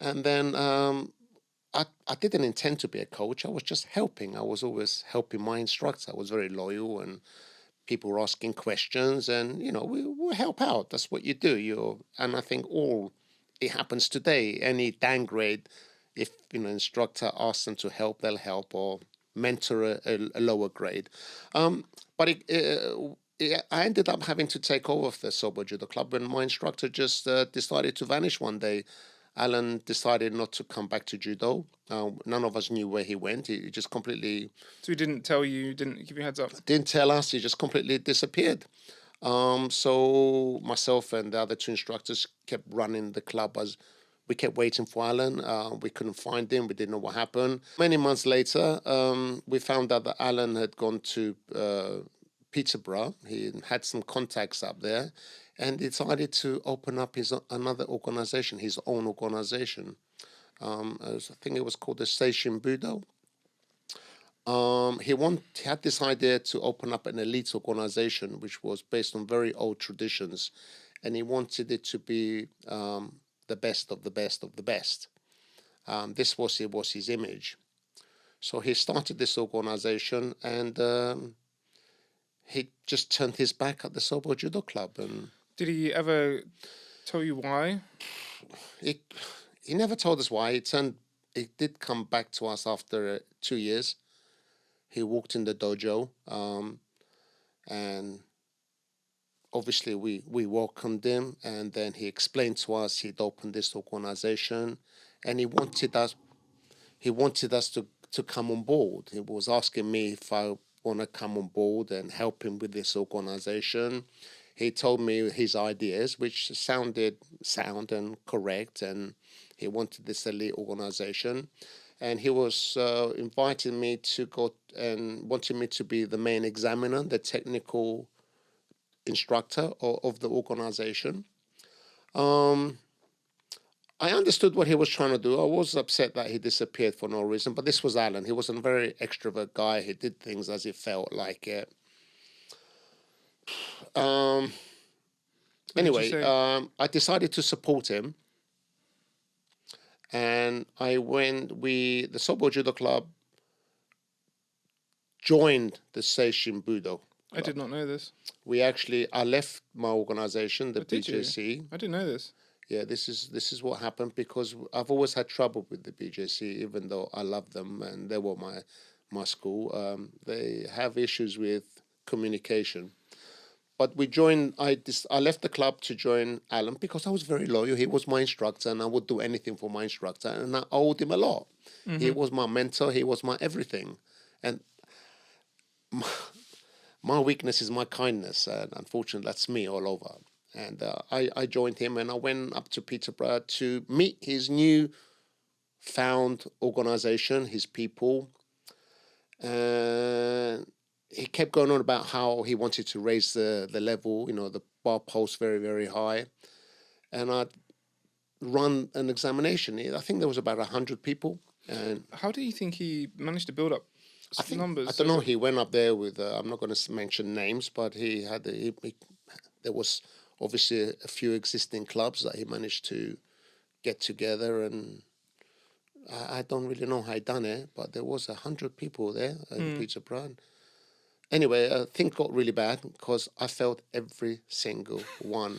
And then I didn't intend to be a coach. I was just helping. I was always helping my instructor. I was very loyal, and people were asking questions, and we help out. That's what you do. And I think all it happens today. Any downgrade, if instructor asks them to help, they'll help, or mentor a lower grade. But I ended up having to take over the Sobell Judo Club when my instructor just decided to vanish one day. Alan decided not to come back to judo. None of us knew where he went. He just completely So he didn't tell you, didn't give you a heads up? didn't tell us. He just completely disappeared. So myself and the other two instructors kept running the club as we kept waiting for Alan. We couldn't find him. We didn't know what happened. Many months later, we found out that Alan had gone to Peterborough. He had some contacts up there, and decided to open up another organization, his own organization. I think it was called the Sampson Judo. He had this idea to open up an elite organization, which was based on very old traditions, and he wanted it to be the best of the best of the best. This was his image. So he started this organization, and he just turned his back at the Sobell Judo Club. And Did he ever tell you why? he never told us why. He did come back to us after 2 years. He walked in the dojo, and obviously we welcomed him. And then he explained to us he'd opened this organization, and he wanted us to come on board. He was asking me if I want to come on board and help him with this organization. He told me his ideas, which sounded sound and correct, and he wanted this elite organization. And he was inviting me to go and wanting me to be the main examiner, the technical instructor of the organization. I understood what he was trying to do. I was upset that he disappeared for no reason, but this was Alan. He wasn't a very extrovert guy. He did things as he felt like it. Anyway, I decided to support him, and the Sobell Judo Club joined the Sampson Judo Club. I did not know this. I left my organization, the BJC. I didn't know this. Yeah, this is what happened, because I've always had trouble with the BJC, even though I love them and they were my school. They have issues with communication. But we joined. I left the club to join Alan because I was very loyal. He was my instructor, and I would do anything for my instructor, and I owed him a lot. Mm-hmm. He was my mentor. He was my everything, and my weakness is my kindness, and unfortunately, that's me all over. And I joined him, and I went up to Peterborough to meet his new found organization, his people. And he kept going on about how he wanted to raise the level, the bar post very, very high. And I'd run an examination. I think there was about 100 people. And how do you think he managed to build up numbers? I don't know. He went up there with, I'm not going to mention names, but there was obviously a few existing clubs that he managed to get together, and I don't really know how he done it, but there was 100 people there in Peterborough. Anyway, things got really bad because I failed every single one.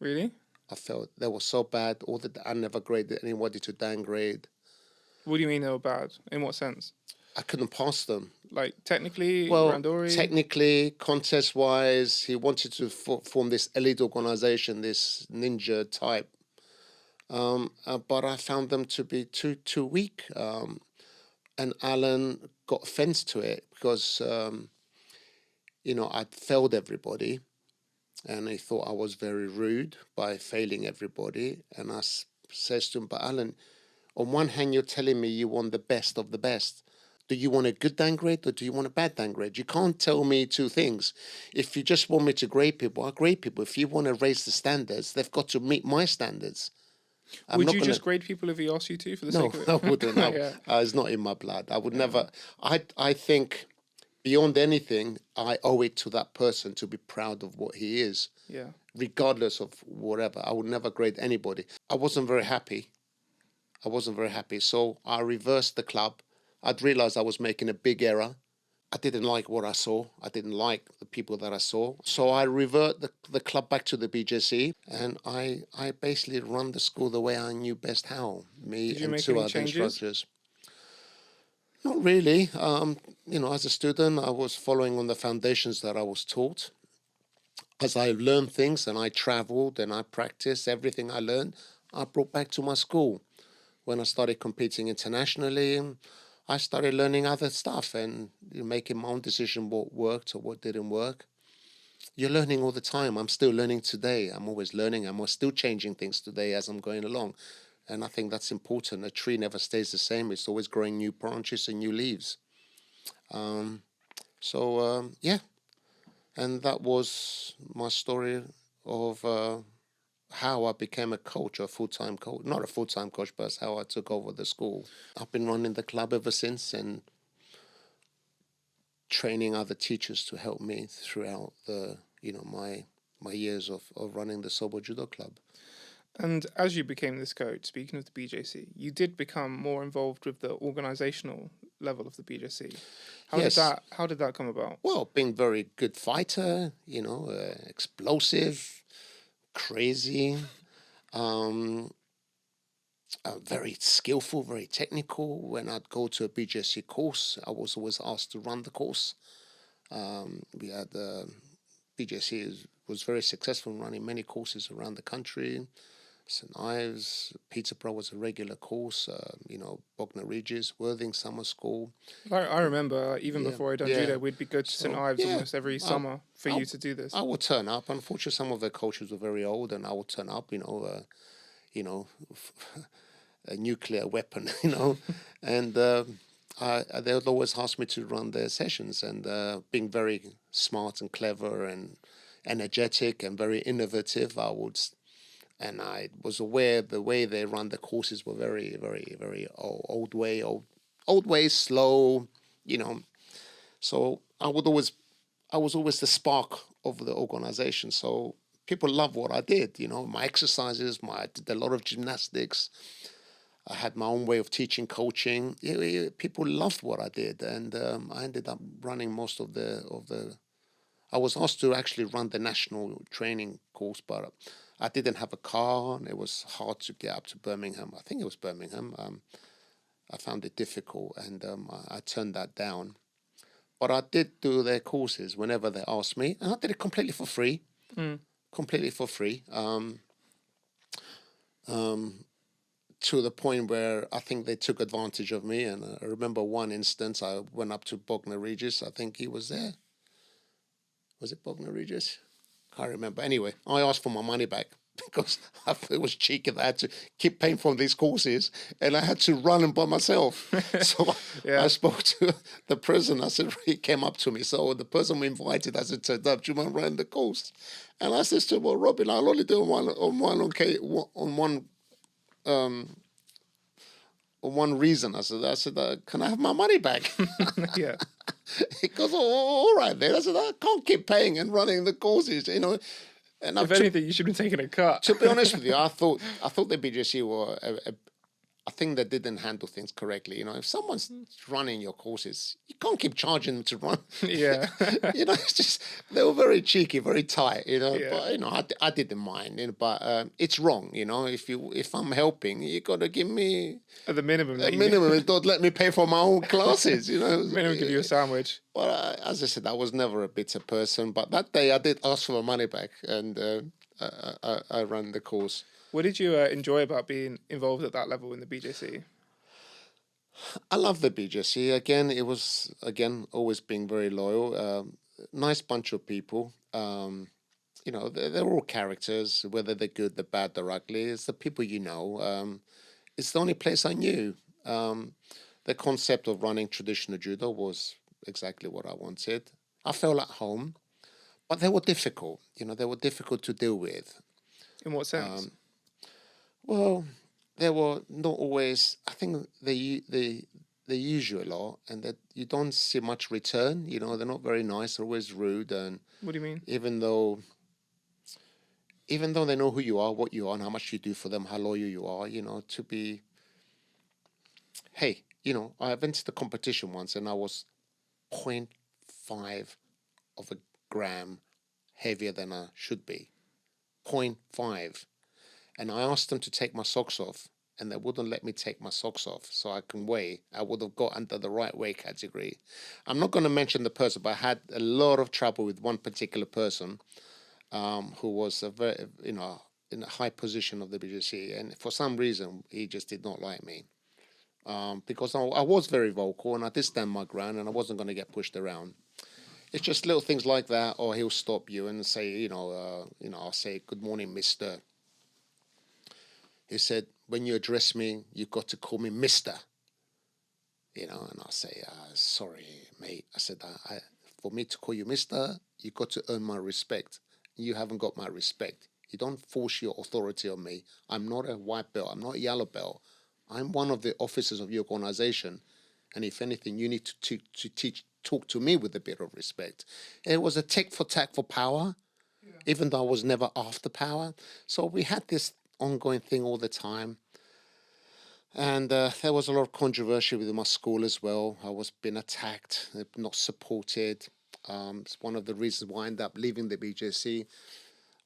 Really? I felt they were so bad. I never graded anybody to downgrade. What do you mean they were bad? In what sense? I couldn't pass them. Like technically, Randori? Technically, contest-wise, he wanted to form this elite organization, this ninja type. But I found them to be too weak. And Alan got offense to it because, I'd failed everybody. And he thought I was very rude by failing everybody. And I says to him, but Alan, on one hand, you're telling me you want the best of the best. Do you want a good downgrade or do you want a bad downgrade? You can't tell me two things. If you just want me to grade people, I'll grade people. If you want to raise the standards, they've got to meet my standards. Would you just grade people if he asked you to for the sake of it? No, I wouldn't. It's not in my blood. I would never. I think beyond anything, I owe it to that person to be proud of what he is. Yeah. Regardless of whatever. I would never grade anybody. I wasn't very happy. I wasn't very happy. So I reversed the club. I'd realized I was making a big error. I didn't like what I saw. I didn't like the people that I saw. So I revert the club back to the BJC, and I basically run the school the way I knew best how. Me Did you and make two any other changes? instructors. Not really. As a student, I was following on the foundations that I was taught. As I learned things and I traveled and I practiced everything I learned, I brought back to my school. When I started competing internationally, I started learning other stuff and making my own decision what worked or what didn't work. You're learning all the time. I'm still learning today. I'm always learning. I'm still changing things today as I'm going along. And I think that's important. A tree never stays the same. It's always growing new branches and new leaves. Yeah. And that was my story of how I became a coach, a full-time coach. Not a full-time coach, but it's how I took over the school. I've been running the club ever since and training other teachers to help me throughout my years of running the Sobell Judo Club. And as you became this coach, speaking of the BJC, you did become more involved with the organizational level of the BJC. Yes. How did that come about? Well, being very good fighter, explosive, crazy, very skillful, very technical. When I'd go to a BJC course, I was always asked to run the course. We had BJC was very successful in running many courses around the country. St Ives, Peterborough was a regular course. Bognor Regis, Worthing Summer School. I remember even Yeah, before I'd done yeah. judo, we'd be good to St Ives Yeah, almost every summer for you to do this. I would turn up. Unfortunately, some of the coaches were very old, and I would turn up. A nuclear weapon, and they would always ask me to run their sessions. And being very smart and clever and energetic and very innovative, I was aware the way they run the courses were very, very, very old way, slow, So I was always the spark of the organization. So people love what I did, my exercises, I did a lot of gymnastics. I had my own way of teaching, coaching. People loved what I did, and I ended up running most of the. I was asked to actually run the national training course, but I didn't have a car, and it was hard to get up to Birmingham. I think it was Birmingham. I found it difficult, and I turned that down. But I did do their courses whenever they asked me, and I did it completely for free. Completely for free. To the point where I think they took advantage of me. And I remember one instance, I went up to Bognor Regis. I think he was there. Was it Bognor Regis? Can't remember. Anyway, I asked for my money back because I thought it was cheeky that I had to keep paying for these courses and I had to run them by myself. So I spoke to the person. I said, he came up to me. So the person we invited, I said, do you mind running the course? And I said to him, well, Robin, I'll only do one reason. I said, can I have my money back? Yeah. He goes, all right then. I said, I can't keep paying and running the courses, And if anything, you should be taking a cut. To be honest with you, I thought the BJC were I think they didn't handle things correctly. If someone's running your courses, you can't keep charging them to run. Yeah. It's just, they were very cheeky, very tight, Yeah. But, I didn't mind, but it's wrong, if I'm helping, you got to give me At the minimum. and don't let me pay for my own classes, Minimum give you a sandwich. Well, as I said, I was never a bitter person, but that day I did ask for my money back, and I ran the course. What did you enjoy about being involved at that level in the BJC? I love the BJC. Again, it was always being very loyal. Nice bunch of people. They're all characters, whether they're good, they're bad, they're ugly. It's the people you know. It's the only place I knew. The concept of running traditional judo was exactly what I wanted. I felt at home, but they were difficult. They were difficult to deal with. In what sense? Well, they were not always. I think they use you a lot, and that you don't see much return. They're not very nice. They're always rude, and What do you mean? even though they know who you are, what you are, and how much you do for them, how loyal you are, to be hey, I went to the competition once and I was point 0.5 of a gram heavier than I should be. Point 0.5. And I asked them to take my socks off, and they wouldn't let me take my socks off so I can weigh. I would have got under the right weight category. I'm not going to mention the person, but I had a lot of trouble with one particular person who was a very, in a high position of the BJC, and for some reason he just did not like me. Because I was very vocal and I did stand my ground and I wasn't going to get pushed around. It's just little things like that, or he'll stop you and say, I'll say, "Good morning, Mister." He said, "When you address me, you've got to call me Mister." And I'll say, "Sorry, mate." I said, "For me to call you Mister, you've got to earn my respect. You haven't got my respect. You don't force your authority on me. I'm not a white belt. I'm not a yellow belt. I'm one of the officers of your organization. And if anything, you need to talk to me with a bit of respect." It was a tick for tack for power, even though I was never after power. So we had this ongoing thing all the time. And there was a lot of controversy within my school as well. I was being attacked, not supported. It's one of the reasons why I ended up leaving the BJC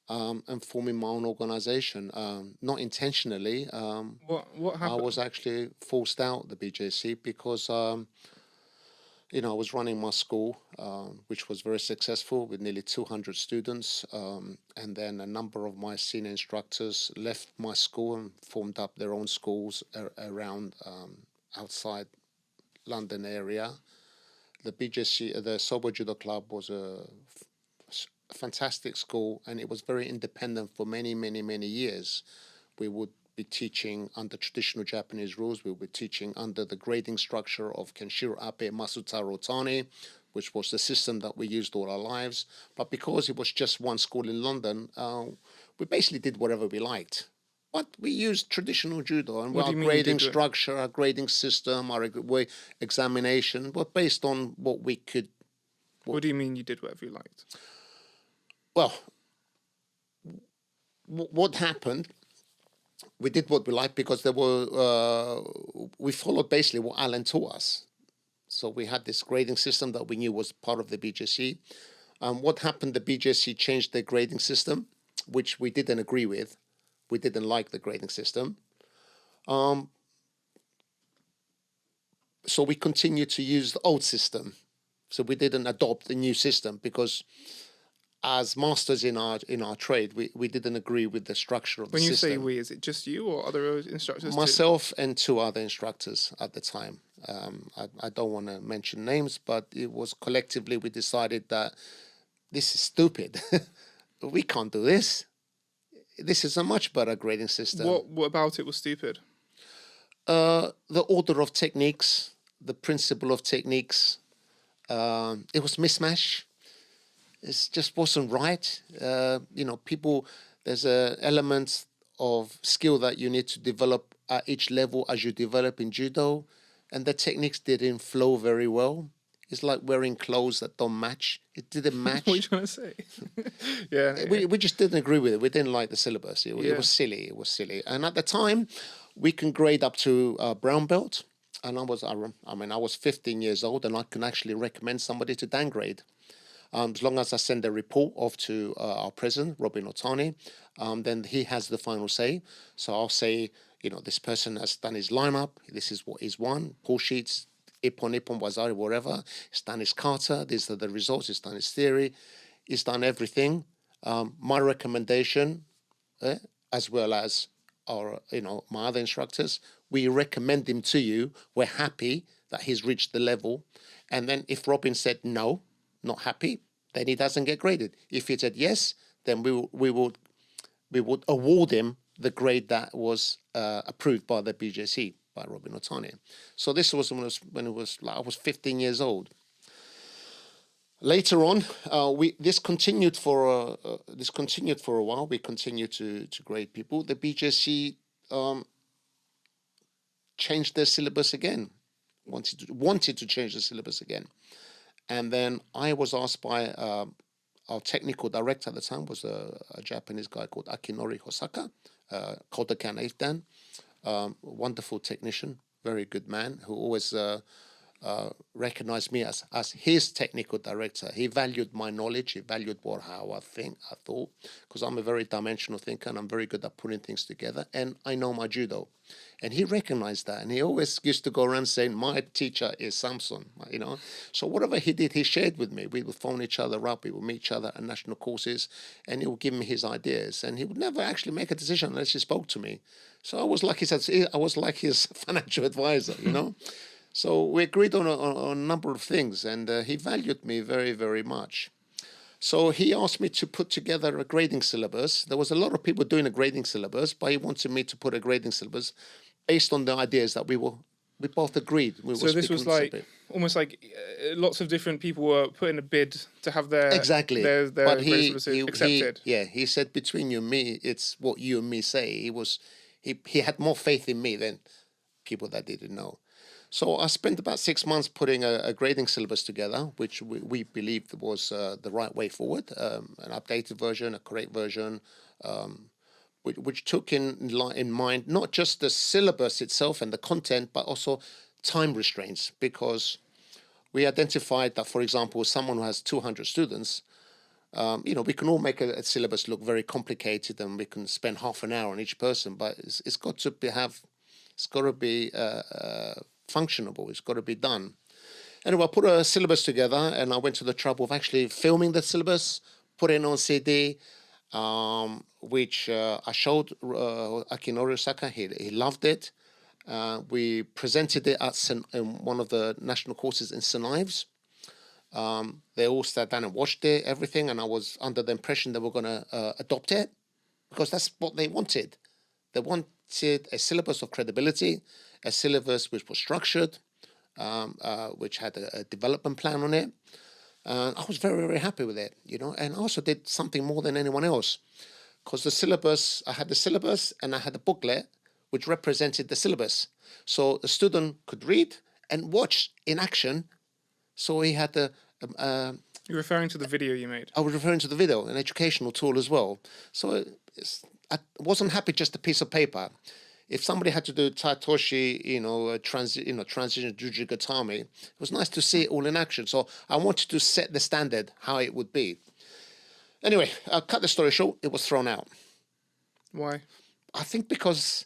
and forming my own organization. Not intentionally. What I happened? was actually forced out the BJC because I was running my school, which was very successful with nearly 200 students. And then a number of my senior instructors left my school and formed up their own schools around outside London area. The BJC, the Sobell Judo Club, was a fantastic school, and it was very independent for many, many, many years. We would be teaching under traditional Japanese rules. We were teaching under the grading structure of Kenshiro Abe Masutaro Tani, which was the system that we used all our lives. But because it was just one school in London, we basically did whatever we liked. But we used traditional judo, and What do our you mean you grading did it? structure, our grading system, our examination were based on what we could. What do you mean you did whatever you liked? Well, what happened, we did what we liked because we followed basically what Alan taught us. So we had this grading system that we knew was part of the BJC. What happened? The BJC changed their grading system, which we didn't agree with. We didn't like the grading system. So we continued to use the old system. So we didn't adopt the new system because as masters in our trade, we didn't agree with the structure of the When you system. say we, is it just you or other instructors too? Myself and two other instructors at the time. I don't want to mention names, but it was collectively we decided that this is stupid. We can't do this. This is a much better grading system. What about it was stupid? The order of techniques, the principle of techniques, it was mismatch. It just wasn't right. People, there's a element of skill that you need to develop at each level as you develop in judo, and the techniques didn't flow very well. It's like wearing clothes that don't match. It didn't match. What are you trying to say? Yeah, We just didn't agree with it. We didn't like the syllabus. It Yeah. was silly. It was silly. And at the time, we can grade up to brown belt. And I was 15 years old, and I can actually recommend somebody to downgrade. As long as I send a report off to our president, Robin Otani, then he has the final say. So I'll say, this person has done his lineup. This is what he's won. Pull sheets, Ippon, Wazari, whatever. He's done his kata. These are the results. He's done his theory. He's done everything. My recommendation, as well as my other instructors, we recommend him to you. We're happy that he's reached the level. And then if Robin said no, not happy, then he doesn't get graded. If he said yes, then we would award him the grade that was approved by the BJC, by Robin Otani. So this was when I was 15 years old. Later on, this continued for a while. We continued to grade people. The BJC changed their syllabus again. Wanted to change the syllabus again. And then I was asked by our technical director at the time, was a Japanese guy called Akinori Hosaka, Kodakan 8th Dan, wonderful technician. very good man who always recognized me as his technical director. He valued my knowledge. He valued how I thought, because I'm a very dimensional thinker and I'm very good at putting things together. And I know my judo, and he recognized that. And he always used to go around saying, "My teacher is Sampson." So whatever he did, he shared with me. We would phone each other up. We would meet each other at national courses, and he would give me his ideas. And he would never actually make a decision unless he spoke to me. So I was like his financial advisor. So we agreed on a number of things, and he valued me very, very much. So he asked me to put together a grading syllabus. There was a lot of people doing a grading syllabus, but he wanted me to put a grading syllabus based on the ideas that we both agreed. So this was like almost like lots of different people were putting a bid to have their exactly. their but he accepted. He said, between you and me, it's what you and me say. He had more faith in me than people that didn't know. So I spent about 6 months putting a grading syllabus together, which we believed was the right way forward, an updated version, a correct version, which took in mind not just the syllabus itself and the content, but also time restraints, because we identified that, for example, someone who has 200 students, we can all make a syllabus look very complicated, and we can spend half an hour on each person, but it's got to be functionable. It's got to be done. Anyway, I put a syllabus together, and I went to the trouble of actually filming the syllabus, put it on CD, which I showed Akinori Osaka. He loved it. We presented it in one of the national courses in St. Ives. They all sat down and watched it, everything, and I was under the impression they were going to adopt it, because that's what they wanted. They wanted a syllabus of credibility, a syllabus which was structured, which had a development plan on it. I was very, very happy with it, and I also did something more than anyone else, because I had the syllabus and I had the booklet which represented the syllabus. So the student could read and watch in action. So he had You're referring to the video you made? I was referring to the video, an educational tool as well. So I wasn't happy just a piece of paper. If somebody had to do Taitoshi, transition Juju Gatami, it was nice to see it all in action. So I wanted to set the standard how it would be. Anyway, I'll cut the story short. It was thrown out. Why? I think because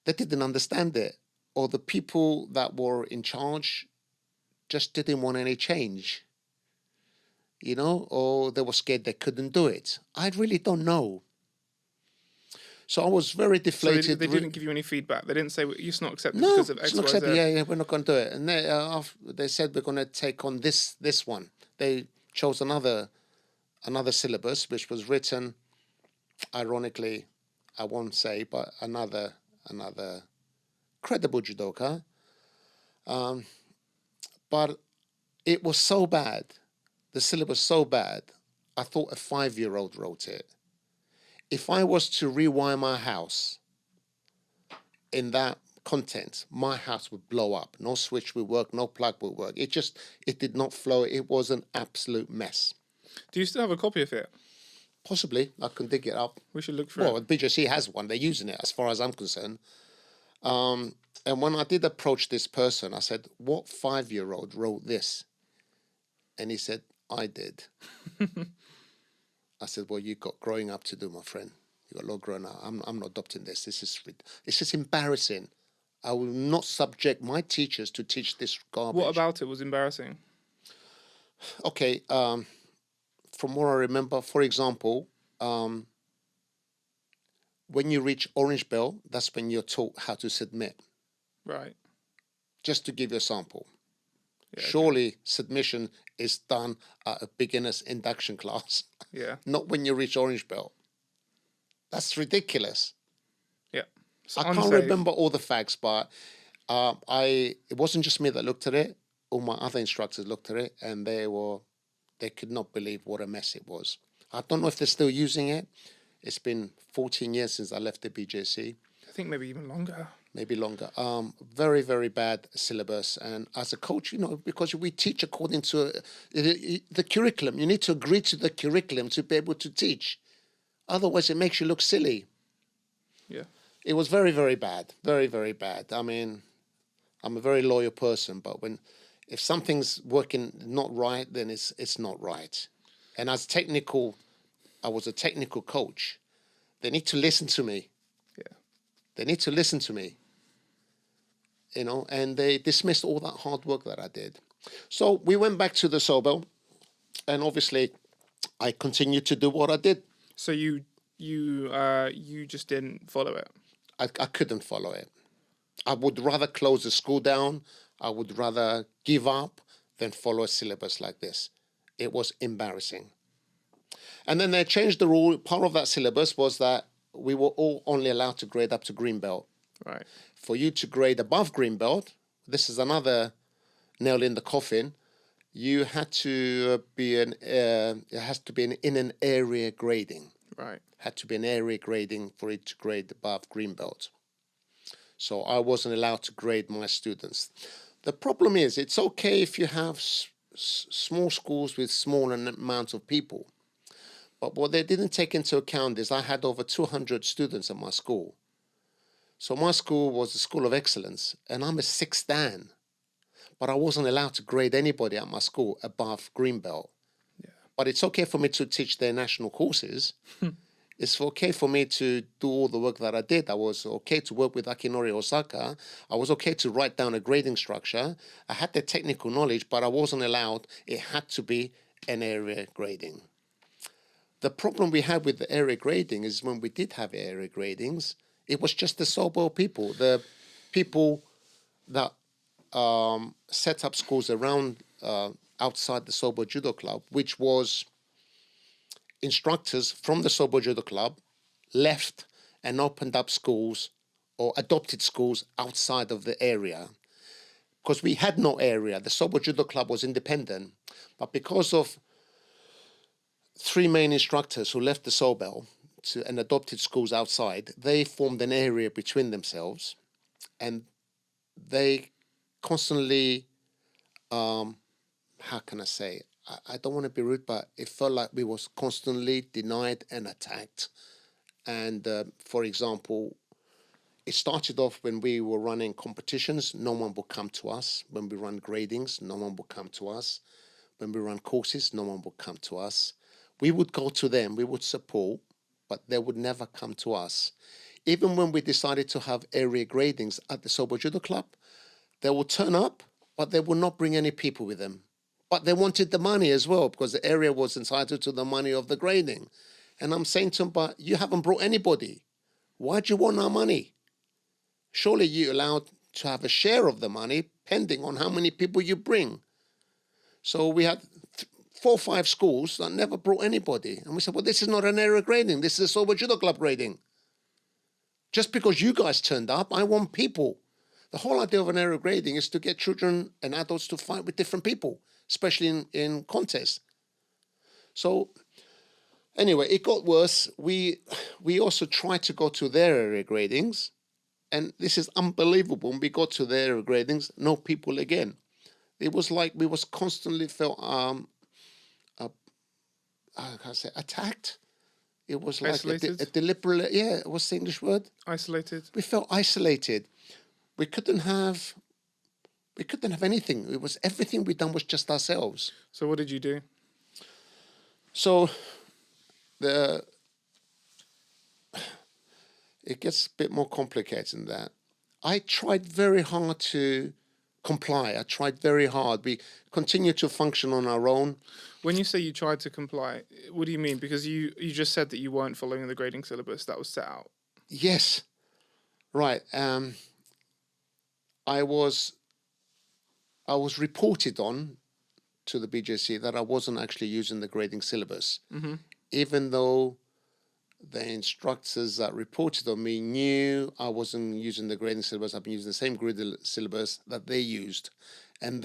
they didn't understand it, or the people that were in charge just didn't want any change, or they were scared they couldn't do it. I really don't know. So I was very deflated. So they didn't give you any feedback? They didn't say, it's not accepted No, because of X, it's not Y, Z? accepted. Yeah, we're not going to do it. And they said we're going to take on this one. They chose another syllabus, which was written, ironically, I won't say, but another credible judoka. But it was so bad, the syllabus so bad, I thought a 5-year-old wrote it. If I was to rewire my house in that content, my house would blow up. No switch would work, no plug would work. It did not flow. It was an absolute mess. Do you still have a copy of it? Possibly. I can dig it up. We should look for it. Well, BJC has one. They're using it as far as I'm concerned. And when I did approach this person, I said, what 5-year-old wrote this? And he said, I did. I said, well, you got growing up to do, my friend. You got a lot growing up. I'm not adopting this. It's just embarrassing. I will not subject my teachers to teach this garbage. What about it was embarrassing? Okay, from what I remember, for example, when you reach orange belt, that's when you're taught how to submit. Right. Just to give you a sample. Yeah, Surely submission is done at a beginner's induction class. Yeah. Not when you reach orange belt. That's ridiculous. Yeah. I can't remember all the facts, but it wasn't just me that looked at it. All my other instructors looked at it, and they could not believe what a mess it was. I don't know if they're still using it. It's been 14 years since I left the BJC. I think maybe even longer. Maybe longer. Very, very bad syllabus. And as a coach, because we teach according to the curriculum, you need to agree to the curriculum to be able to teach. Otherwise, it makes you look silly. Yeah. It was very, very bad. Very, very bad. I mean, I'm a very loyal person, but if something's working not right, then it's not right. And I was a technical coach. They need to listen to me. Yeah. They need to listen to me. And they dismissed all that hard work that I did. So we went back to the Sobell, and obviously I continued to do what I did. So you just didn't follow it. I couldn't follow it. I would rather close the school down. I would rather give up than follow a syllabus like this. It was embarrassing. And then they changed the rule. Part of that syllabus was that we were all only allowed to grade up to green belt. Right. For you to grade above green belt, this is another nail in the coffin. You had to be it has to be in an area grading. Right. Had to be an area grading for it to grade above green belt. So I wasn't allowed to grade my students. The problem is, it's okay if you have small schools with small amounts of people. But what they didn't take into account is I had over 200 students at my school. So my school was a school of excellence, and I'm a 6th Dan. But I wasn't allowed to grade anybody at my school above green belt. Yeah. But it's okay for me to teach their national courses. It's okay for me to do all the work that I did. I was okay to work with Akinori Osaka. I was okay to write down a grading structure. I had the technical knowledge, but I wasn't allowed. It had to be an area grading. The problem we had with the area grading is when we did have area gradings, it was just the Sobell people, the people that set up schools around outside the Sobell Judo Club, which was instructors from the Sobell Judo Club left and opened up schools or adopted schools outside of the area. Because we had no area. The Sobell Judo Club was independent. But because of 3 main instructors who left the Sobell and adopted schools outside, they formed an area between themselves, and they constantly, how can I say, I don't want to be rude, but it felt like we was constantly denied and attacked. And for example, it started off when we were running competitions, no one would come to us. When we run gradings, no one would come to us. When we run courses, no one would come to us. We would go to them, we would support, but they would never come to us. Even when we decided to have area gradings at the Sobell Judo Club, they would turn up, but they would not bring any people with them. But they wanted the money as well, because the area was entitled to the money of the grading. And I'm saying to them, but you haven't brought anybody. Why do you want our money? Surely you're allowed to have a share of the money, pending on how many people you bring. So we had 4 or 5 schools that never brought anybody. And we said, well, this is not an area grading. This is a Sobell Judo Club grading. Just because you guys turned up, I want people. The whole idea of an area grading is to get children and adults to fight with different people, especially in contests. So anyway, it got worse. We also tried to go to their area gradings, and this is unbelievable. When we got to their area gradings, no people again. It was like we was constantly felt how can I say, attacked. It was like a deliberate, what's the English word? Isolated. We felt isolated. We couldn't have anything. It was everything we done was just ourselves. So what did you do? So it gets a bit more complicated than that. I tried very hard to comply. I tried very hard. We continued to function on our own. When you say you tried to comply, what do you mean? Because you just said that you weren't following the grading syllabus that was set out. Yes. Right. I was reported on to the BJC that I wasn't actually using the grading syllabus, even though the instructors that reported on me knew I wasn't using the grading syllabus. I've been using the same grading syllabus that they used, and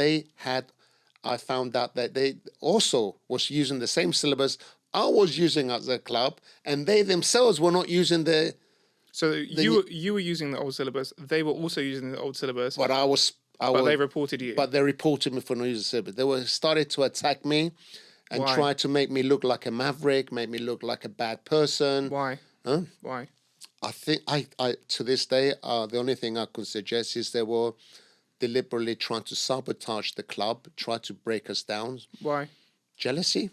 I found out that they also was using the same syllabus I was using as a club, and they themselves were not using the. So you were using the old syllabus. They were also using the old syllabus. But they reported you. But they reported me for not using the syllabus. They started to attack me and Why? try to make me look like a maverick, make me look like a bad person. Why? Huh? Why? I think I to this day, the only thing I could suggest is they were deliberately trying to sabotage the club, try to break us down. Why? Jealousy.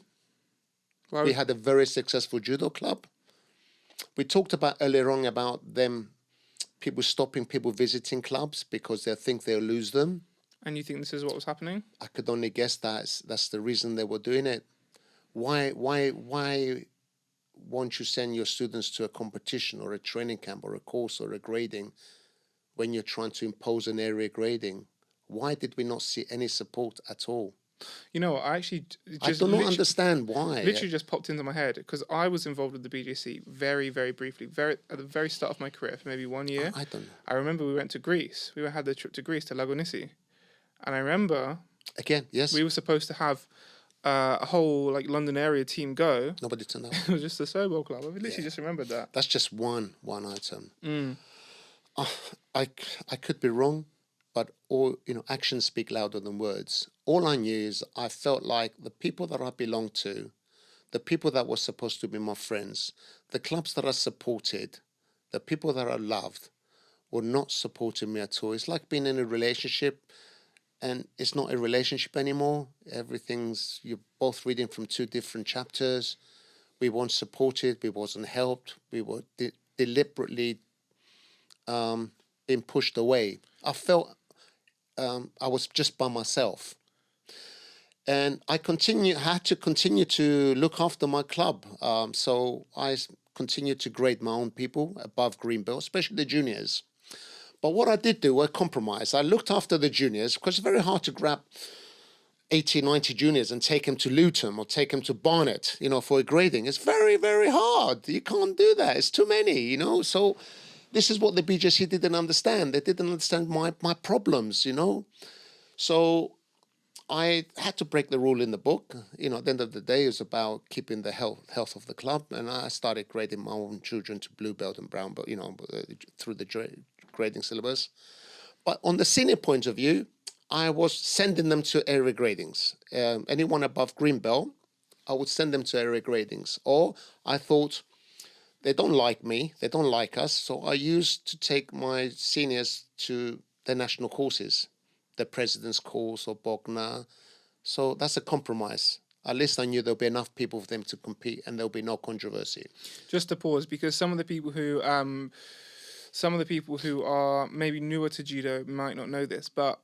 Why We would, had a very successful judo club. We talked about earlier on about them, people stopping people visiting clubs because they think they'll lose them. and you think this is what was happening? I could only guess that's the reason they were doing it. Why won't you send your students to a competition or a training camp or a course or a grading when you're trying to impose an area grading? Why did we not see any support at all? You know what? I actually I do not understand why. literally just popped into my head because I was involved with the BJC very, very briefly, very at the very start of my career for maybe 1 year. I don't know. I remember we went to Greece. We had the trip to Greece to Lagonissi, and I remember Again, yes. we were supposed to have a whole like London area team go. Nobody turned up. It was just the Sobell club. I literally just remembered that. That's just one item. Mm. I could be wrong, but all actions speak louder than words. All I knew is I felt like the people that I belonged to, the people that were supposed to be my friends, the clubs that I supported, the people that I loved, were not supporting me at all. It's like being in a relationship, and it's not a relationship anymore. You're both reading from two different chapters. We weren't supported. We wasn't helped. We were deliberately being pushed away. I felt I was just by myself. And I had to continue to look after my club. So I continued to grade my own people above green belt, especially the juniors. But what I did do, I compromised. I looked after the juniors because it's very hard to grab 80, 90 juniors and take them to Luton or take them to Barnet, for a grading. It's very, very hard. You can't do that. It's too many, So this is what the BJC didn't understand. They didn't understand my problems, So I had to break the rule in the book. At the end of the day, it was about keeping the health of the club. And I started grading my own children to blue belt and brown belt, through the grading syllabus. But on the senior point of view, I was sending them to area gradings. Anyone above green belt, I would send them to area gradings. Or I thought, they don't like me, they don't like us, so I used to take my seniors to the national courses, the President's Course or Bogna. So that's a compromise. At least I knew there'll be enough people for them to compete and there'll be no controversy. Just to pause, because some of the people who are maybe newer to judo might not know this, but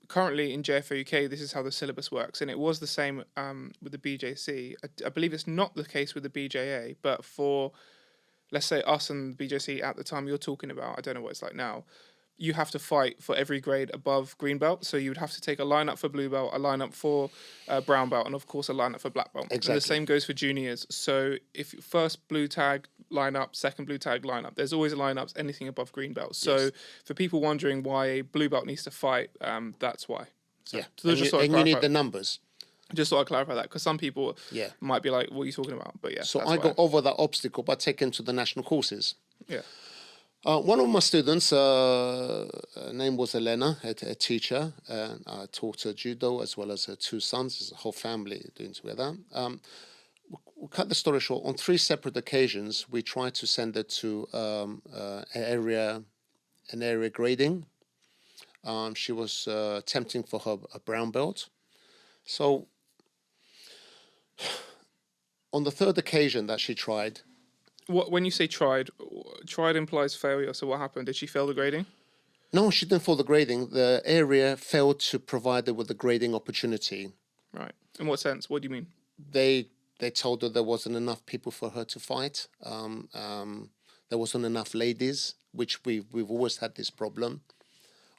currently in JFAUK, this is how the syllabus works, and it was the same with the BJC. I believe it's not the case with the BJA, but for, let's say, us and the BJC at the time you're talking about, I don't know what it's like now, you have to fight for every grade above green belt. So you would have to take a lineup for blue belt, a lineup for brown belt, and of course a lineup for black belt. Exactly. And the same goes for juniors. So if first blue tag lineup, second blue tag lineup, there's always lineups anything above green belt. So Yes. for people wondering why a blue belt needs to fight, that's why. So, Yeah, so and you need the numbers. Just thought I'd clarify that because some people Yeah. might be like, what are you talking about? But yeah. So that's I why. got over that obstacle by taking to the national courses. Yeah. One of my students, her name was Elena, a teacher, and I taught her judo as well as her two sons. It's a whole family doing together. We'll cut the story short. On 3 separate occasions, we tried to send her to an area grading. She was attempting for her a brown belt. So on the 3rd occasion that she tried, When you say tried implies failure. So what happened? Did she fail the grading? no, she didn't fail the grading. The area failed to provide her with a grading opportunity. Right. In what sense? What do you mean? They told her there wasn't enough people for her to fight. There wasn't enough ladies, which we've always had this problem.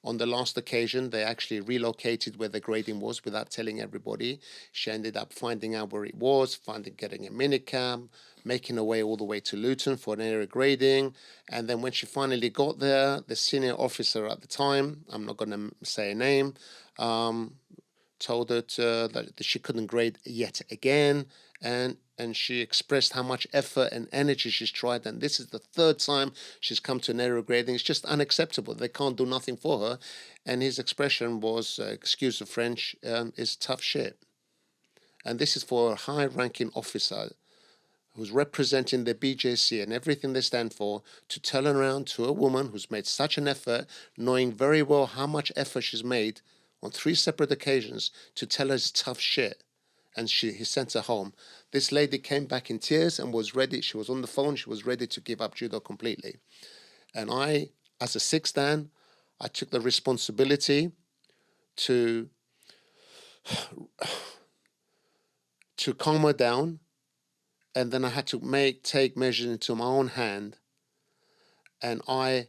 On the last occasion, they actually relocated where the grading was without telling everybody. She ended up finding out where it was, getting a minicab, making her way all the way to Luton for an area grading. And then when she finally got there, the senior officer at the time, I'm not going to say a name, told her that she couldn't grade yet again. And she expressed how much effort and energy she's tried. And this is the 3rd time she's come to an area grading. It's just unacceptable. They can't do nothing for her. And his expression was, excuse the French, is tough shit. And this is for a high-ranking officer who's representing the BJC and everything they stand for, to turn around to a woman who's made such an effort, knowing very well how much effort she's made on 3 separate occasions, to tell her it's tough shit. And he sent her home. This lady came back in tears and was ready. She was on the phone. She was ready to give up judo completely. And I, as a 6th Dan, I took the responsibility to calm her down. And then I had to take measures into my own hand. And I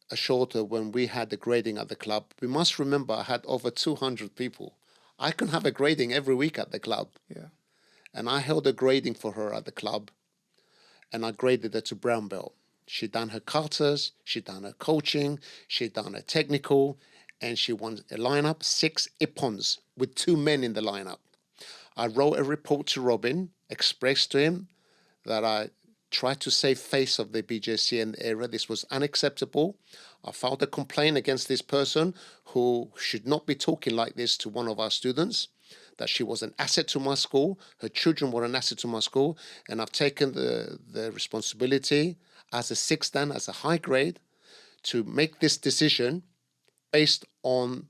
assured her, when we had the grading at the club, we must remember I had over 200 people. I can have a grading every week at the club. Yeah. And I held a grading for her at the club, and I graded her to brown belt. She'd done her katas, she'd done her coaching, she'd done her technical, and she won a lineup, 6 ippons with 2 men in the lineup. I wrote a report to Robin, expressed to him that I tried to save face of the BJC in the area. This was unacceptable. I filed a complaint against this person who should not be talking like this to one of our students, that she was an asset to my school, her children were an asset to my school, and I've taken the responsibility as a 6th Dan, as a high grade, to make this decision based on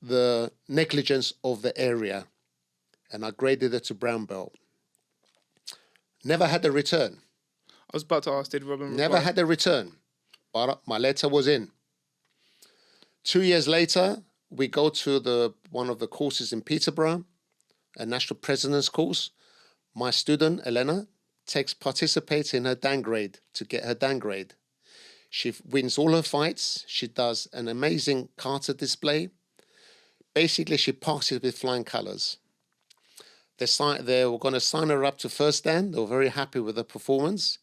the negligence of the area. And I graded her to brown belt. Never had a return. I was about to ask, did Robin Never reply? had a return, but my letter was in. 2 years later, we go to one of the courses in Peterborough, a national president's course. My student, Elena, participates in her Dan grade to get her Dan grade. She wins all her fights. She does an amazing kata display. Basically, she passes with flying colors. They were going to sign her up to 1st Dan. They were very happy with her performance.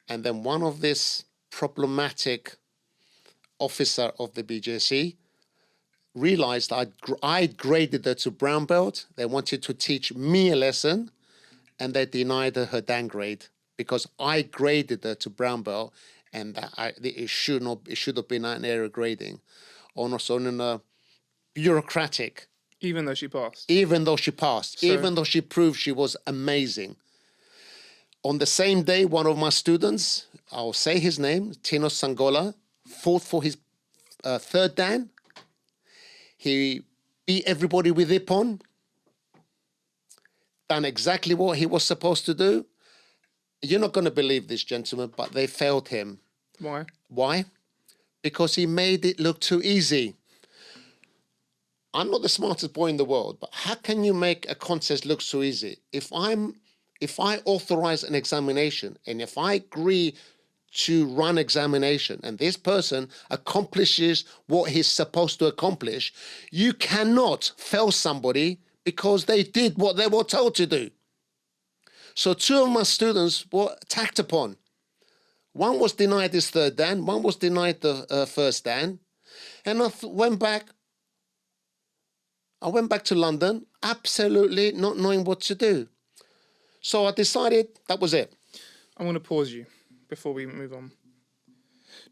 And then one of this problematic officer of the BJC realized I'd graded her to brown belt. They wanted to teach me a lesson, and they denied her Dan grade because I graded her to brown belt, and it should have been an error grading. Also in a bureaucratic. Even though she passed. Even though she passed, even though she proved she was amazing. On the same day, one of my students, I'll say his name, Tino Sangola, fought for his 3rd Dan. He beat everybody with ippon, done exactly what he was supposed to do. You're not going to believe this, gentlemen, but they failed him. Why? Why? Because he made it look too easy. I'm not the smartest boy in the world, but how can you make a contest look so easy? If I authorize an examination and if I agree to run examination and this person accomplishes what he's supposed to accomplish, you cannot fail somebody because they did what they were told to do. So 2 of my students were attacked upon. One was denied his 3rd Dan, one was denied the 1st Dan, and I went back to London, absolutely not knowing what to do. So I decided that was it. I'm going to pause you before we move on.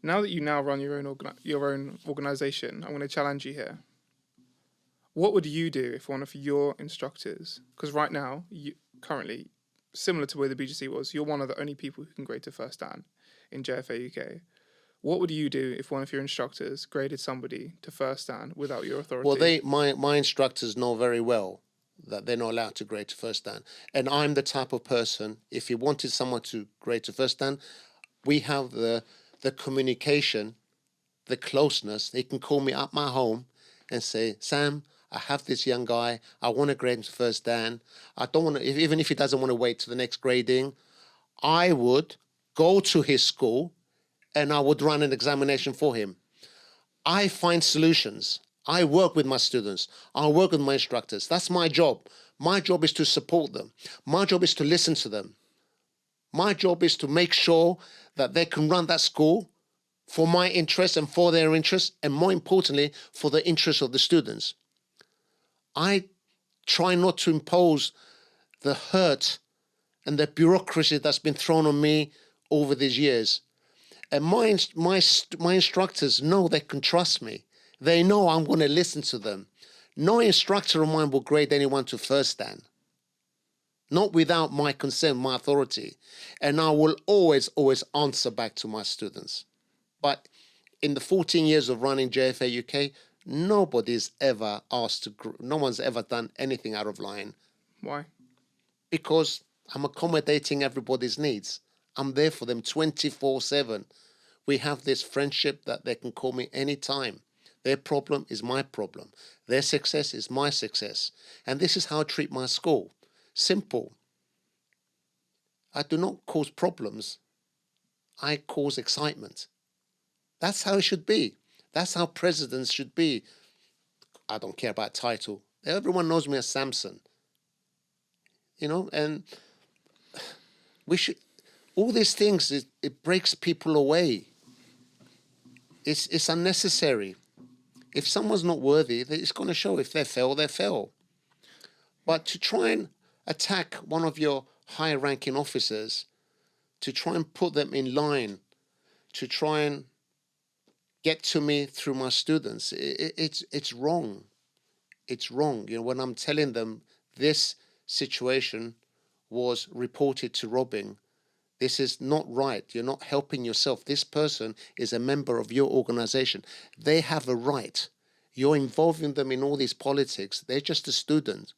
Now that you run your own organization, I'm going to challenge you here. What would you do if one of your instructors, because right now, currently, similar to where the BGC was, you're one of the only people who can grade to 1st Dan in JFAUK. What would you do if one of your instructors graded somebody to 1st Dan without your authority? Well, my instructors know very well that they're not allowed to grade to 1st Dan. And I'm the type of person, if you wanted someone to grade to 1st Dan, we have the communication, the closeness. They can call me at my home and say, Sam, I have this young guy. I want to grade him to 1st Dan. I don't want to, even if he doesn't want to wait to the next grading, I would go to his school and I would run an examination for him. I find solutions. I work with my students. I work with my instructors. That's my job. My job is to support them. My job is to listen to them. My job is to make sure that they can run that school for my interest and for their interest, and more importantly, for the interest of the students. I try not to impose the hurt and the bureaucracy that's been thrown on me over these years. And my instructors know they can trust me. They know I'm going to listen to them. No instructor of mine will grade anyone to 1st Dan. not without my consent, my authority. And I will always, always answer back to my students. But in the 14 years of running JFAUK, nobody's ever asked to, no one's ever done anything out of line. Why? Because I'm accommodating everybody's needs. I'm there for them 24/7. We have this friendship that they can call me anytime. Their problem is my problem. Their success is my success. And this is how I treat my school. Simple. I do not cause problems. I cause excitement. That's how it should be. That's how presidents should be. I don't care about title. Everyone knows me as Sampson. You know, and we should, all these things, it breaks people away. It's unnecessary. If someone's not worthy, it's going to show. If they fail, they fail. But to try and attack one of your high-ranking officers, to try and put them in line, to try and get to me through my students, it's wrong. It's wrong. You know, when I'm telling them this situation was reported to Robin, this is not right. You're not helping yourself. This person is a member of your organization. They have a right. You're involving them in all these politics. They're just a student.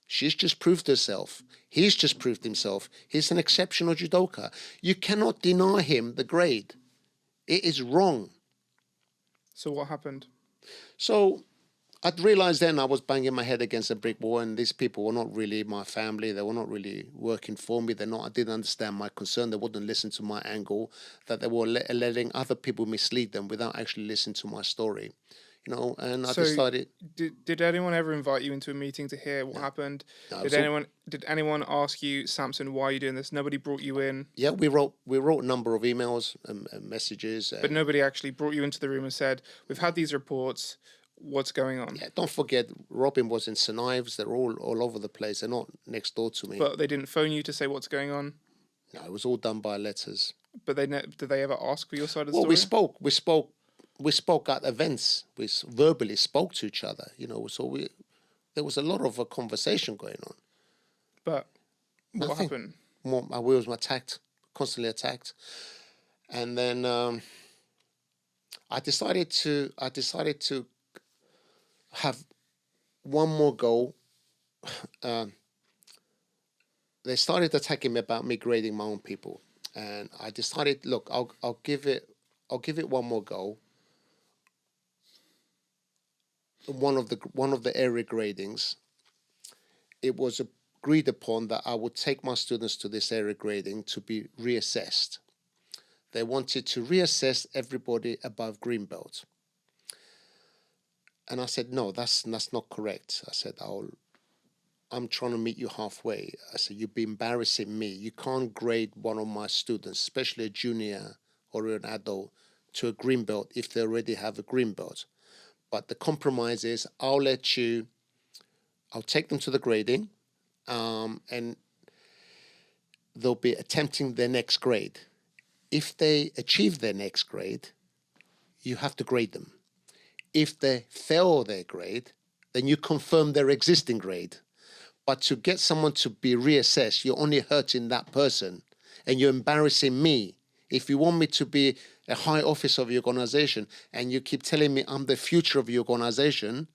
She's just proved herself. He's just proved himself. He's an exceptional judoka. You cannot deny him the grade. It is wrong. So what happened? So I'd realized then I was banging my head against a brick wall, and these people were not really my family. They were not really working for me. I didn't understand my concern. They wouldn't listen to my angle, that they were letting other people mislead them without actually listening to my story. You know, and I decided. Did anyone ever invite you into a meeting to hear what happened? No, Did anyone ask you, Sampson, why are you doing this? Nobody brought you in. Yeah, we wrote a number of emails and messages. But nobody actually brought you into the room and said, "We've had these reports. What's going on?" Yeah, don't forget, Robin was in St Ives. They're all over the place. They're not next door to me. But they didn't phone you to say what's going on. No, it was all done by letters. But did they ever ask for your side of the Well, story? we spoke at events. We verbally spoke to each other. You know, so there was a lot of a conversation going on. But what Nothing. happened? My wheels were attacked, constantly attacked, and then I decided to have one more go. They started attacking me about me grading my own people, and I decided, look, I'll give it one more go. One of the area gradings, it was agreed upon that I would take my students to this area grading to be reassessed. They wanted to reassess everybody above green belt. And I said, no, that's not correct. I said, I'm trying to meet you halfway. I said, you'd be embarrassing me. You can't grade one of my students, especially a junior or an adult, to a green belt if they already have a green belt. But the compromise is I'll take them to the grading, and they'll be attempting their next grade. If they achieve their next grade, you have to grade them. If they fail their grade, then you confirm their existing grade. But to get someone to be reassessed, you're only hurting that person, and you're embarrassing me. If you want me to be a high officer of your organization and you keep telling me I'm the future of your organization,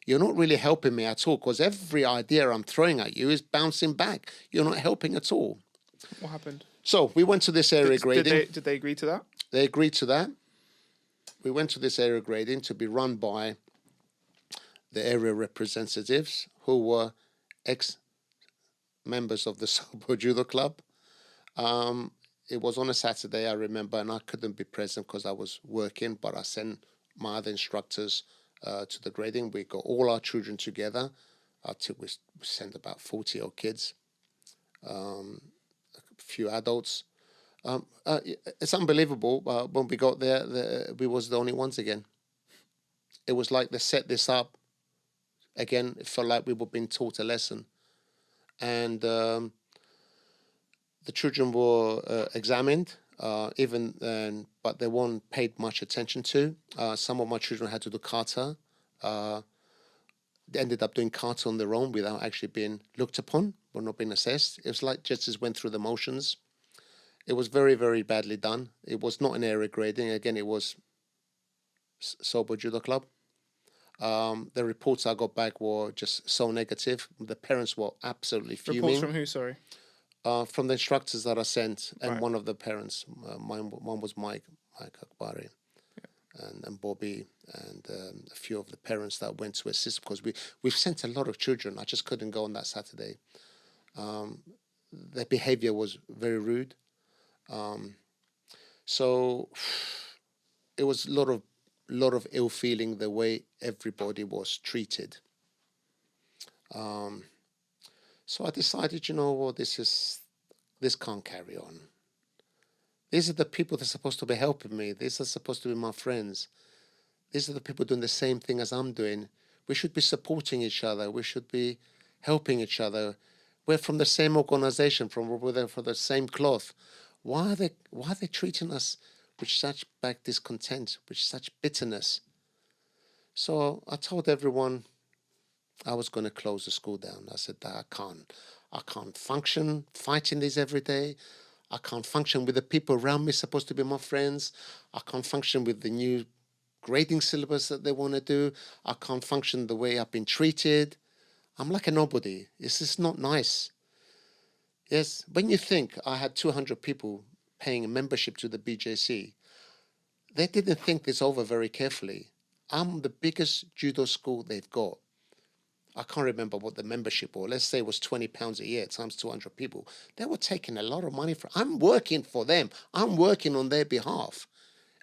you're not really helping me at all, because every idea I'm throwing at you is bouncing back. You're not helping at all. What happened? So we went to this area grading. Did they agree to that? They agreed to that. We went to this area grading to be run by the area representatives who were ex-members of the Sobell Judo Club. It was on a Saturday, I remember, and I couldn't be present because I was working, but I sent my other instructors to the grading. We got all our children together. We sent about 40 odd kids, a few adults. It's unbelievable. When we got there, we was the only ones again. It was like they set this up. Again, it felt like we were being taught a lesson. And the children were examined, but they weren't paid much attention to. Some of my children had to do kata. They ended up doing karate on their own without actually being looked upon or not being assessed. It was like just went through the motions. It was very, very badly done. It was not an area grading. Again, it was Sobell Judo Club. The reports I got back were just so negative. The parents were absolutely fuming. Reports from who, sorry? From the instructors that I sent, and Right. one of the parents. One was Mike Akbari, and Bobby, and a few of the parents that went to assist, because we've sent a lot of children. I just couldn't go on that Saturday. Their behavior was very rude. So it was a lot of ill feeling the way everybody was treated. So I decided, you know what, this can't carry on. These are the people that are supposed to be helping me. These are supposed to be my friends. These are the people doing the same thing as I'm doing. We should be supporting each other. We should be helping each other. We're from the same organization, we're from the same cloth. Why are they treating us with such back discontent, with such bitterness? So I told everyone I was going to close the school down. I said that I can't function fighting these every day. I can't function with the people around me supposed to be my friends. I can't function with the new grading syllabus that they want to do. I can't function the way I've been treated. I'm like a nobody. It's just not nice. Yes, when you think I had 200 people paying a membership to the BJC, they didn't think this over very carefully. I'm the biggest judo school they've got. I can't remember what the membership was. Let's say it was £20 a year times 200 people. They were taking a lot of money from. I'm working for them. I'm working on their behalf.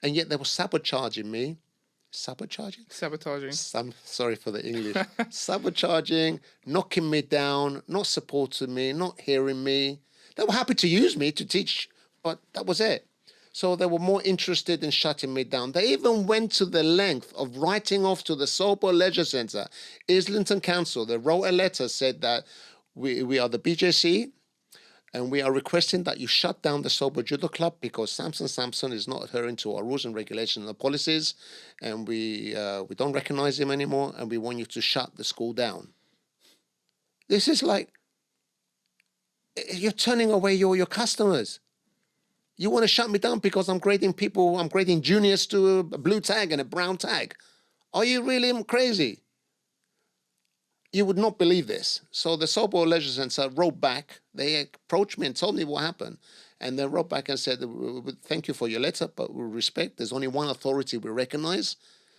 And yet they were sabotaging me. Sabotaging? Sabotaging. Sorry for the English. Sabotaging, knocking me down, not supporting me, not hearing me. They were happy to use me to teach, but that was it. So they were more interested in shutting me down. They even went to the length of writing off to the Sobell Leisure Centre, Islington Council. They wrote a letter, said that we are the BJC, and we are requesting that you shut down the Sobell Judo Club because Sampson is not adhering to our rules and regulations and policies, and we don't recognize him anymore, and we want you to shut the school down. This is like, you're turning away your customers. You want to shut me down because I'm grading juniors to a blue tag and a brown tag. Are you really crazy? You would not believe this. So the Sobell Leisure Centre wrote back. They approached me and told me what happened. And they wrote back and said, thank you for your letter, but with respect, there's only one authority we recognize.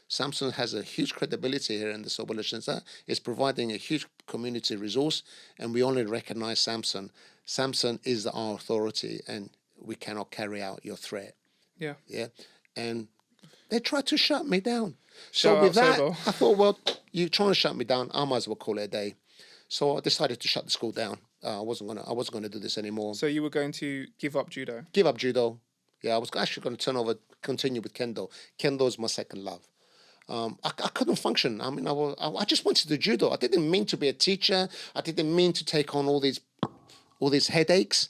Sampson has a huge credibility here in the Sobell Leisure Centre. It's providing a huge community resource, and we only recognize Sampson. Sampson is our authority, and we cannot carry out your threat. Yeah. Yeah. And they tried to shut me down. Shout So with out that, Sobell. I thought, well, you're trying to shut me down. I might as well call it a day. So I decided to shut the school down. I wasn't gonna do this anymore. So you were going to give up judo? Give up judo. Yeah, I was actually going to continue with kendo. Kendo is my second love. I couldn't function. I mean, I just wanted to do judo. I didn't mean to be a teacher. I didn't mean to take on all these headaches.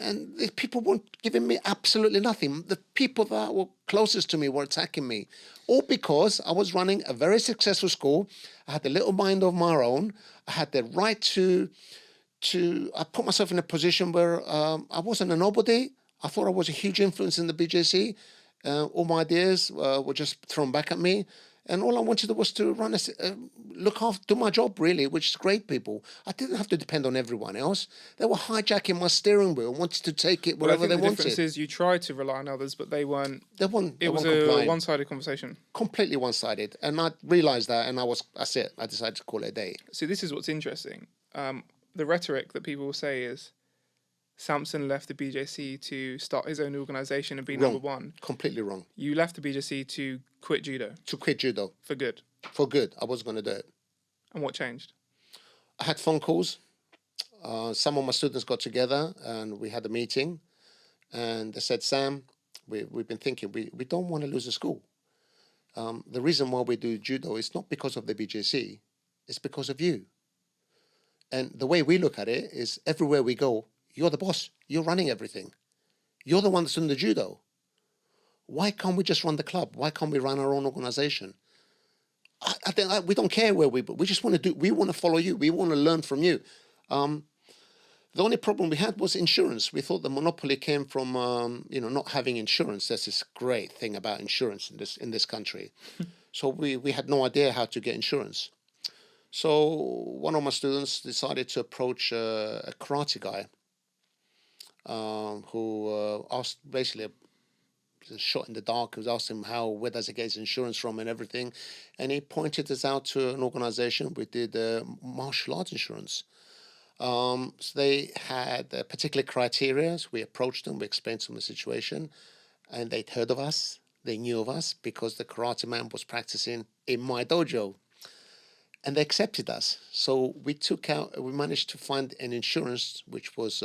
And the people weren't giving me absolutely nothing. The people that were closest to me were attacking me. All because I was running a very successful school. I had a little mind of my own. I had the right I put myself in a position where I wasn't a nobody. I thought I was a huge influence in the BJC. All my ideas were just thrown back at me. And all I wanted was to do my job, really, which is great people. I didn't have to depend on everyone else. They were hijacking my steering wheel, wanted to take it wherever they wanted. The difference is you tried to rely on others, but they weren't. It was a one-sided conversation. Completely one-sided. And I realised that, and that's it. I decided to call it a day. See, this is what's interesting. The rhetoric that people will say is, Sampson left the BJC to start his own organisation and be Wrong. number one. Completely wrong. You left the BJC to quit judo. To quit judo. For good. For good. I wasn't going to do it. And what changed? I had phone calls. Some of my students got together and we had a meeting. And they said, Sam, we've been thinking, we don't want to lose the school. The reason why we do judo is not because of the BJC. It's because of you. And the way we look at it is everywhere we go, you're the boss. You're running everything. You're the one that's doing the judo. Why can't we just run the club? Why can't we run our own organisation? we don't care where we just want to do. We want to follow you. We want to learn from you. The only problem we had was insurance. We thought the monopoly came from not having insurance. That's this great thing about insurance in this country. So we had no idea how to get insurance. So one of my students decided to approach a karate guy who asked basically a shot in the dark. I was asking him where does he get his insurance from and everything, and he pointed us out to an organization we did martial arts insurance. So they had particular criteria. So we approached them, we explained to them the situation, and they'd heard of us. They knew of us because the karate man was practicing in my dojo, and they accepted us. So we managed to find an insurance which was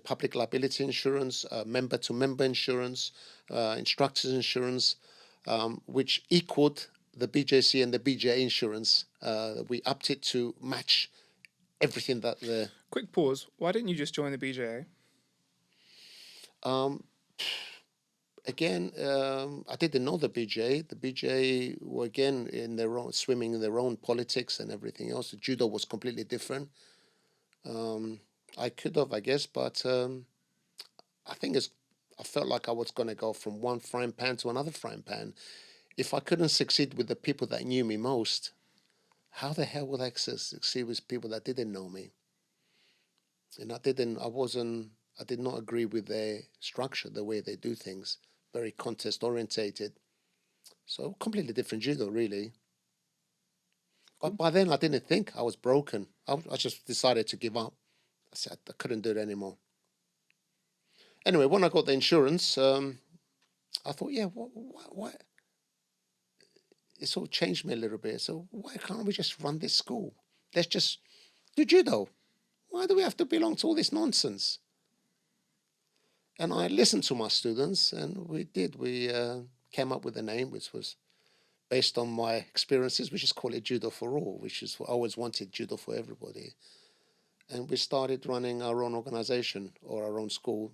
public liability insurance, member-to-member insurance, instructors insurance, which equaled the BJC and the BJA insurance. We upped it to match everything that the... Quick pause. Why didn't you just join the BJA? Again, I didn't know the BJA. The BJA were again in their own, swimming in their own politics and everything else. The judo was completely different. I could have, I guess, but I felt like I was going to go from one frying pan to another frying pan. If I couldn't succeed with the people that knew me most, how the hell would I succeed with people that didn't know me? And I did not agree with their structure, the way they do things, very contest orientated. So completely different judo, really. But by then I didn't think I was broken. I just decided to give up. I said I couldn't do it anymore. Anyway, when I got the insurance, I thought, yeah, what? It sort of changed me a little bit. So why can't we just run this school? Let's just do judo. Why do we have to belong to all this nonsense? And I listened to my students, and we came up with a name which was based on my experiences. We just call it Judo for All, which is what I always wanted, judo for everybody. And we started running our own organization or our own school.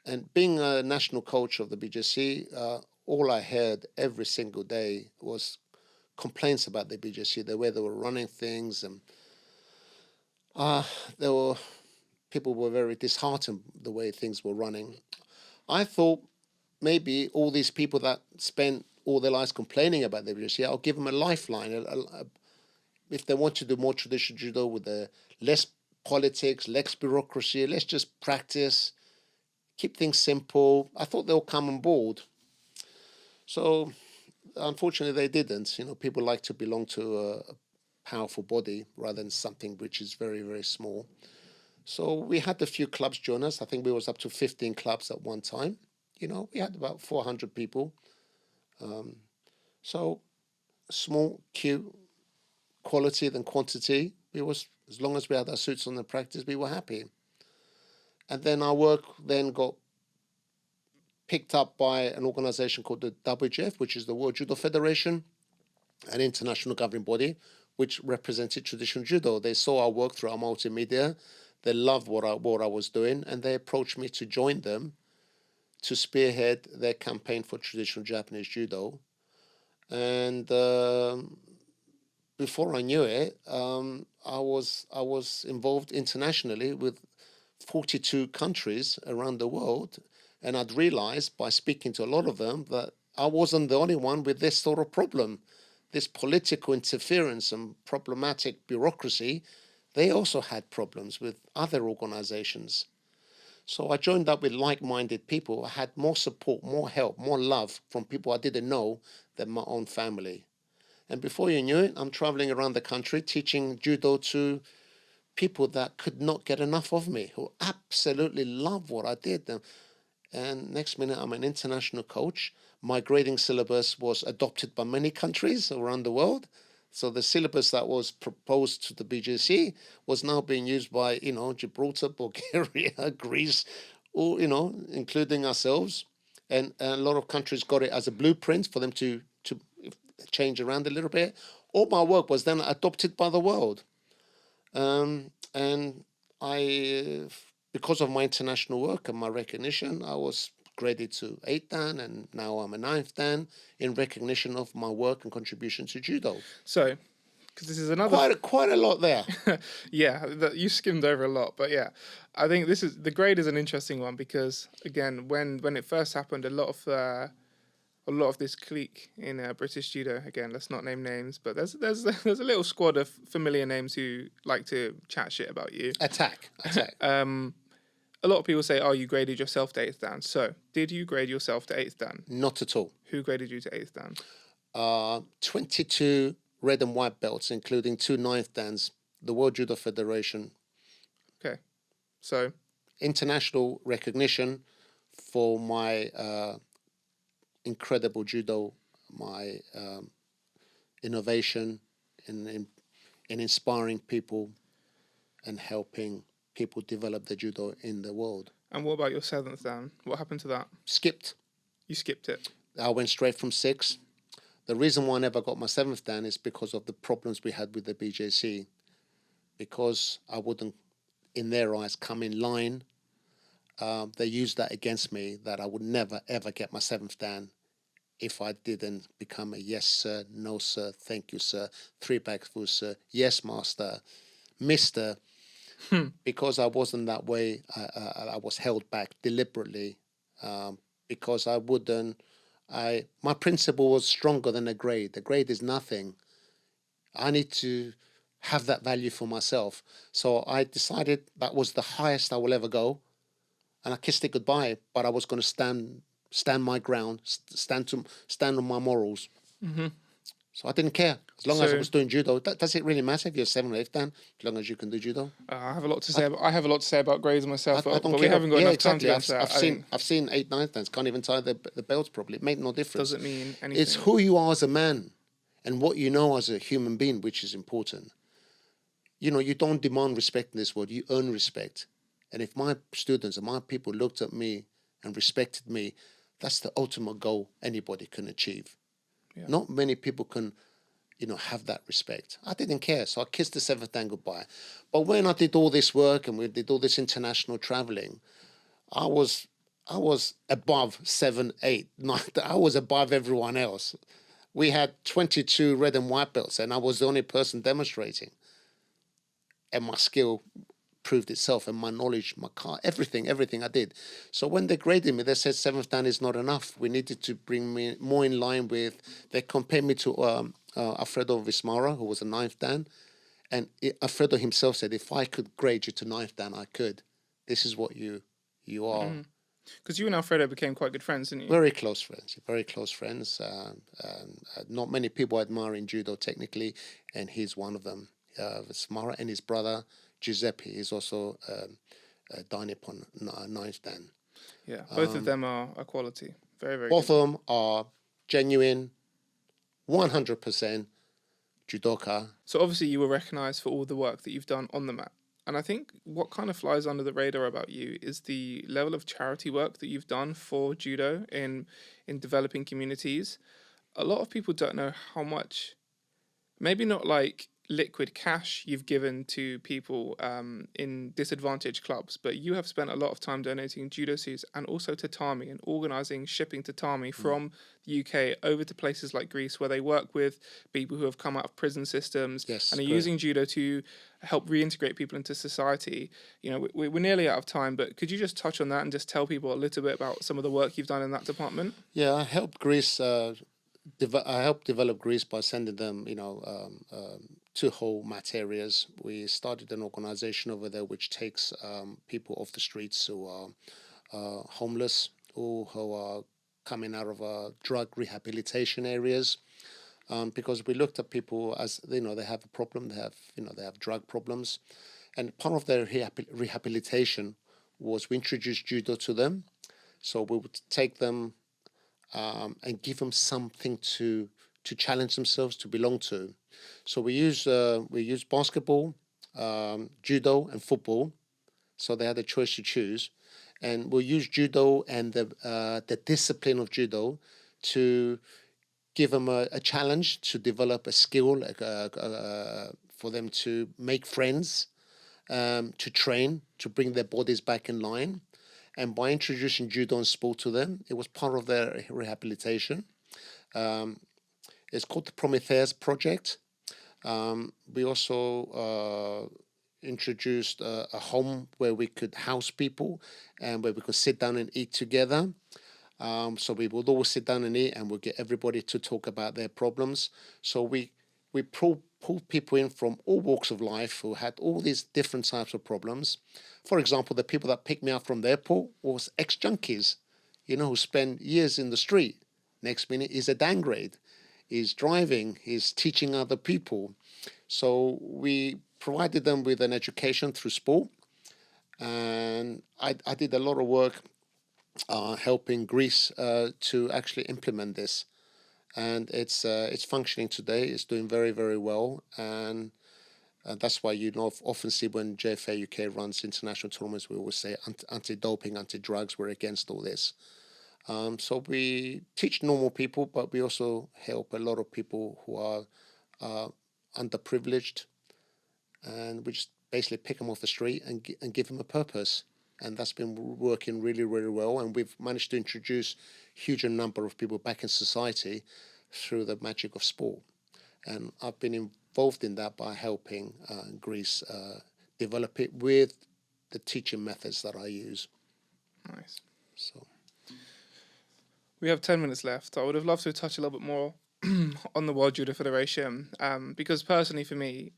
And being a national coach of the BJC, all I heard every single day was complaints about the BJC, the way they were running things, and people were very disheartened the way things were running. I thought maybe all these people that spent all their lives complaining about the BJC, I'll give them a lifeline. If they want to do more traditional judo with less politics, less bureaucracy, let's just practice, keep things simple. I thought they'll come on board. So unfortunately they didn't. People like to belong to a powerful body rather than something which is very, very small. So we had a few clubs join us. I think we was up to 15 clubs at one time. We had about 400 people. So small, cute, quality than quantity. As long as we had our suits on the practice, we were happy. And then our work then got picked up by an organization called the WJF, which is the World Judo Federation, an international governing body, which represented traditional judo. They saw our work through our multimedia. They loved what I was doing, and they approached me to join them to spearhead their campaign for traditional Japanese judo. And before I knew it, I was involved internationally with 42 countries around the world. And I'd realized by speaking to a lot of them that I wasn't the only one with this sort of problem. This political interference and problematic bureaucracy, they also had problems with other organizations. So I joined up with like-minded people. I had more support, more help, more love from people I didn't know than my own family. And before you knew it, I'm traveling around the country teaching judo to people that could not get enough of me, who absolutely love what I did. And next minute, I'm an international coach. My grading syllabus was adopted by many countries around the world. So the syllabus that was proposed to the BJC was now being used by, Gibraltar, Bulgaria, Greece, all, including ourselves. And a lot of countries got it as a blueprint for them to change around a little bit. All my work was then adopted by the world. And I, because of my international work and my recognition, I was upgraded to 8th Dan, and now I'm a 9th Dan in recognition of my work and contribution to judo. So, because this is another Quite a lot there. yeah, you skimmed over a lot, but yeah, I think this is the grade is an interesting one because again, when it first happened, a lot of this clique in British judo. Again, let's not name names, but there's a little squad of familiar names who like to chat shit about you. Attack. A lot of people say, "Oh, you graded yourself to 8th Dan." So, did you grade yourself to 8th Dan? Not at all. Who graded you to 8th Dan? 22 red and white belts, including 2 9th Dans, the World Judo Federation. Okay, so international recognition for my incredible judo, my innovation in inspiring people and helping people develop the judo in the world. And what about your 7th Dan? What happened to that? Skipped. You skipped it. I went straight from 6. The reason why I never got my 7th Dan is because of the problems we had with the BJC. Because I wouldn't, in their eyes, come in line. They used that against me, that I would never, ever get my 7th Dan if I didn't become a yes, sir, no, sir, thank you, sir, 3 bags full, sir, yes, master, mister. Because I wasn't that way, I was held back deliberately because I wouldn't. My principle was stronger than a grade. The grade is nothing. I need to have that value for myself. So I decided that was the highest I will ever go, and I kissed it goodbye. But I was going to stand my ground, stand on my morals. Mm-hmm. So I didn't care as long as I was doing judo. Does it really matter if you're 7th or 8th Dan? As long as you can do judo. I have a lot to say. I have a lot to say about grades myself, but care. we haven't got enough time to exactly. get to that. I've seen 8th, 9th Dans can't even tie the belts properly. It made no difference. Doesn't mean anything. It's who you are as a man and what you know as a human being, which is important. You know, you don't demand respect in this world. You earn respect. And if my students and my people looked at me and respected me, that's the ultimate goal anybody can achieve. Yeah. Not many people can, have that respect. I didn't care, so I kissed the 7th Dan goodbye. But when I did all this work and we did all this international traveling, I was above 7, 8, 9. I was above everyone else. We had 22 red and white belts, and I was the only person demonstrating. And my skill proved itself, and my knowledge, my car, everything I did. So when they graded me, they said 7th Dan is not enough. We needed to bring me more in line with. They compared me to Alfredo Vismara, who was a 9th Dan, and Alfredo himself said, if I could grade you to 9th Dan, I could. This is what you are. Because you and Alfredo became quite good friends, didn't you? Very close friends. Not many people admire in judo technically, and he's one of them. Vismara and his brother Giuseppe is also Dai Nippon 9th Dan. Yeah, both of them are quality. Very, very both good. of them are genuine, 100% judoka. So obviously you were recognised for all the work that you've done on the mat. And I think what kind of flies under the radar about you is the level of charity work that you've done for judo in developing communities. A lot of people don't know how much, maybe not like liquid cash you've given to people in disadvantaged clubs, but you have spent a lot of time donating judo suits and also tatami and organising shipping tatami from the UK over to places like Greece, where they work with people who have come out of prison systems and are using judo to help reintegrate people into society. You know, we're nearly out of time, but could you just touch on that and just tell people a little bit about some of the work you've done in that department? Yeah, I helped Greece. I helped develop Greece by sending them, to whole mat areas. We started an organization over there which takes people off the streets who are homeless or who are coming out of drug rehabilitation areas, because we looked at people as they have a problem. They have drug problems, and part of their rehabilitation was we introduced judo to them. So we would take them and give them something to challenge themselves, to belong to. So we use basketball, judo, and football. So they had a choice to choose, and we'll use judo and the discipline of judo to give them a challenge to develop a skill, for them to make friends, to train, to bring their bodies back in line. And by introducing judo and sport to them, it was part of their rehabilitation. It's called the Prometheus Project. We also introduced a home where we could house people and where we could sit down and eat together. So we would always sit down and eat, and we'd get everybody to talk about their problems. So we pulled people in from all walks of life who had all these different types of problems. For example, the people that picked me up from the airport was ex-junkies, who spent years in the street. Next minute is a downgrade. He's driving, he's teaching other people. So we provided them with an education through sport. And I did a lot of work helping Greece to actually implement this. And it's functioning today. It's doing very, very well. And that's why often see when JFAUK runs international tournaments, we always say anti-doping, anti-drugs, we're against all this. So we teach normal people, but we also help a lot of people who are underprivileged, and we just basically pick them off the street and give them a purpose. And that's been working really, really well. And we've managed to introduce a huge number of people back in society through the magic of sport. And I've been involved in that by helping Greece develop it with the teaching methods that I use. Nice. So we have 10 minutes left. I would have loved to touch a little bit more on the World Judo Federation, because personally for me,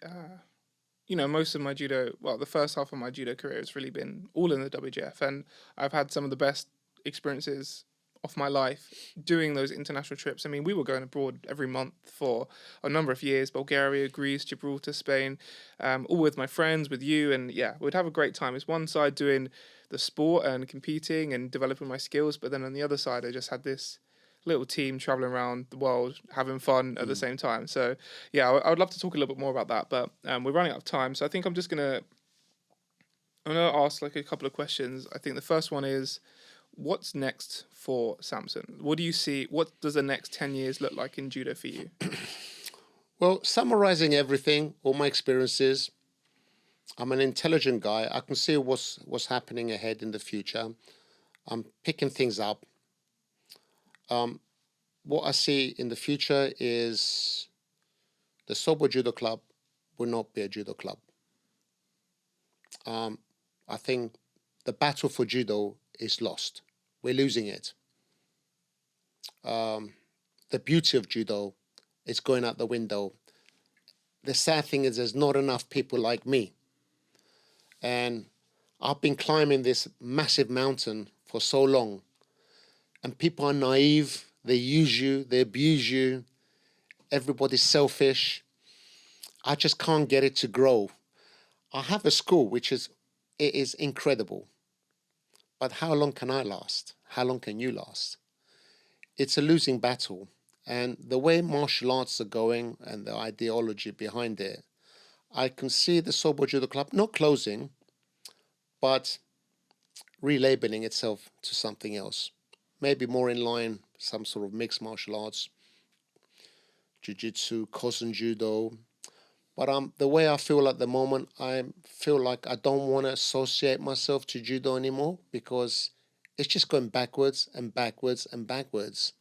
most of my judo, the first half of my judo career has really been all in the WJF, and I've had some of the best experiences of my life doing those international trips. I mean, we were going abroad every month for a number of years: Bulgaria, Greece, Gibraltar, Spain, all with my friends, with you, and we'd have a great time. It's one side doing the sport and competing and developing my skills, but then on the other side, I just had this little team traveling around the world having fun at the same time. So I would love to talk a little bit more about that, but we're running out of time, so I think I'm gonna ask like a couple of questions. I think the first one is, what's next for Sampson? What do you see? What does the next 10 years look like in judo for you? Well, summarizing everything, all my experiences, I'm an intelligent guy. I can see what's happening ahead in the future. I'm picking things up. What I see in the future is the Sobell Judo Club will not be a judo club. I think the battle for judo is lost. We're losing it. The beauty of judo is going out the window. The sad thing is there's not enough people like me. And I've been climbing this massive mountain for so long. And people are naive. They use you. They abuse you. Everybody's selfish. I just can't get it to grow. I have a school it is incredible. But how long can I last? How long can you last? It's a losing battle. And the way martial arts are going and the ideology behind it, I can see the Sobell Judo Club not closing, but relabeling itself to something else. Maybe more in line, some sort of mixed martial arts, jiu-jitsu, kosen judo. But the way I feel at the moment, I feel like I don't want to associate myself to judo anymore, because it's just going backwards and backwards and backwards.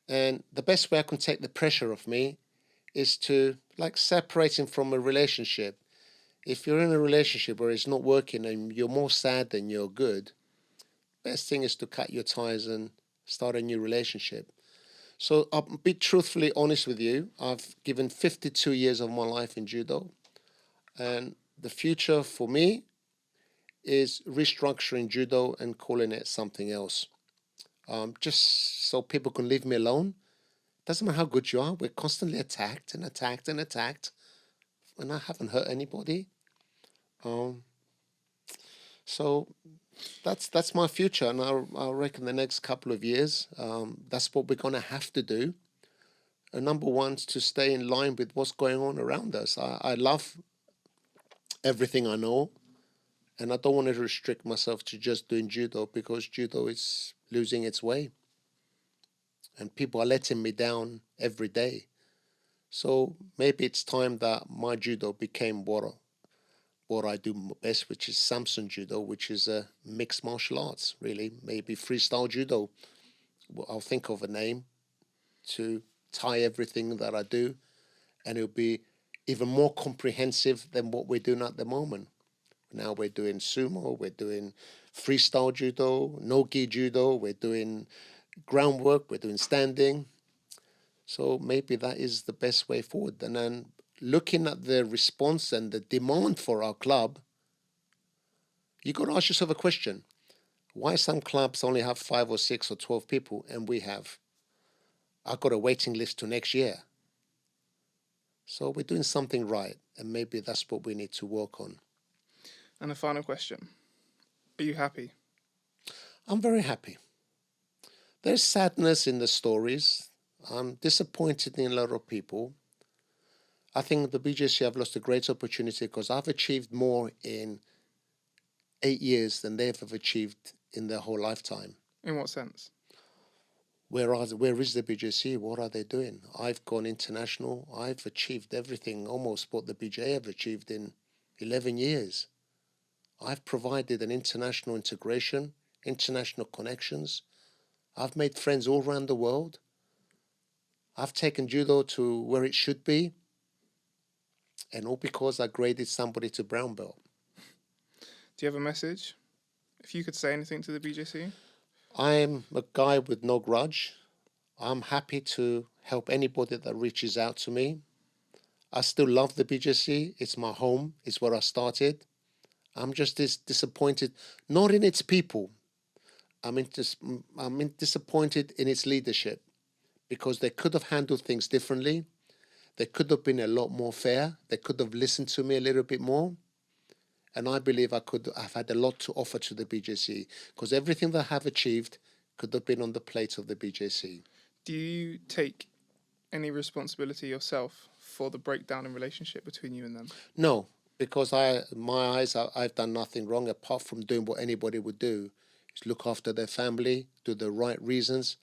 And the best way I can take the pressure off me is to, like, separating from a relationship. If you're in a relationship where it's not working and you're more sad than you're good, best thing is to cut your ties and start a new relationship. So I'll be truthfully honest with you. I've given 52 years of my life in judo, and the future for me is restructuring judo and calling it something else. Just so people can leave me alone. Doesn't matter how good you are, we're constantly attacked and attacked and attacked, and I haven't hurt anybody. So that's my future, and I reckon the next couple of years, that's what we're going to have to do. Number one is to stay in line with what's going on around us. I love everything I know, and I don't want to restrict myself to just doing judo, because judo is losing its way. And people are letting me down every day. So maybe it's time that my judo became what what I do best, which is Sampson Judo, which is a mixed martial arts, really. Maybe freestyle judo. I'll think of a name to tie everything that I do, and it'll be even more comprehensive than what we're doing at the moment. Now we're doing sumo, we're doing freestyle judo, no-gi judo, we're doing groundwork, we're doing standing. So maybe that is the best way forward. And then looking at the response and the demand for our club, you got to ask yourself a question. Why some clubs only have 5 or 6 or 12 people and I've got a waiting list to next year. So we're doing something right, and maybe that's what we need to work on. And a final question. Are you happy? I'm very happy. There's sadness in the stories. I'm disappointed in a lot of people. I think the BJC have lost a great opportunity because I've achieved more in 8 years than they've ever achieved in their whole lifetime. In what sense? Where is the BJC? What are they doing? I've gone international. I've achieved everything, almost what the BJA have achieved in 11 years. I've provided an international integration, international connections. I've made friends all around the world. I've taken judo to where it should be. And all because I graded somebody to brown belt. Do you have a message? If you could say anything to the BJC? I'm a guy with no grudge. I'm happy to help anybody that reaches out to me. I still love the BJC. It's my home. It's where I started. I'm just disappointed, not in its people. I'm disappointed in its leadership because they could have handled things differently. They could have been a lot more fair. They could have listened to me a little bit more. And I believe I've had a lot to offer to the BJC because everything that I have achieved could have been on the plate of the BJC. Do you take any responsibility yourself for the breakdown in relationship between you and them? No, because my eyes, I've done nothing wrong apart from doing what anybody would do. Is look after their family, do the right reasons,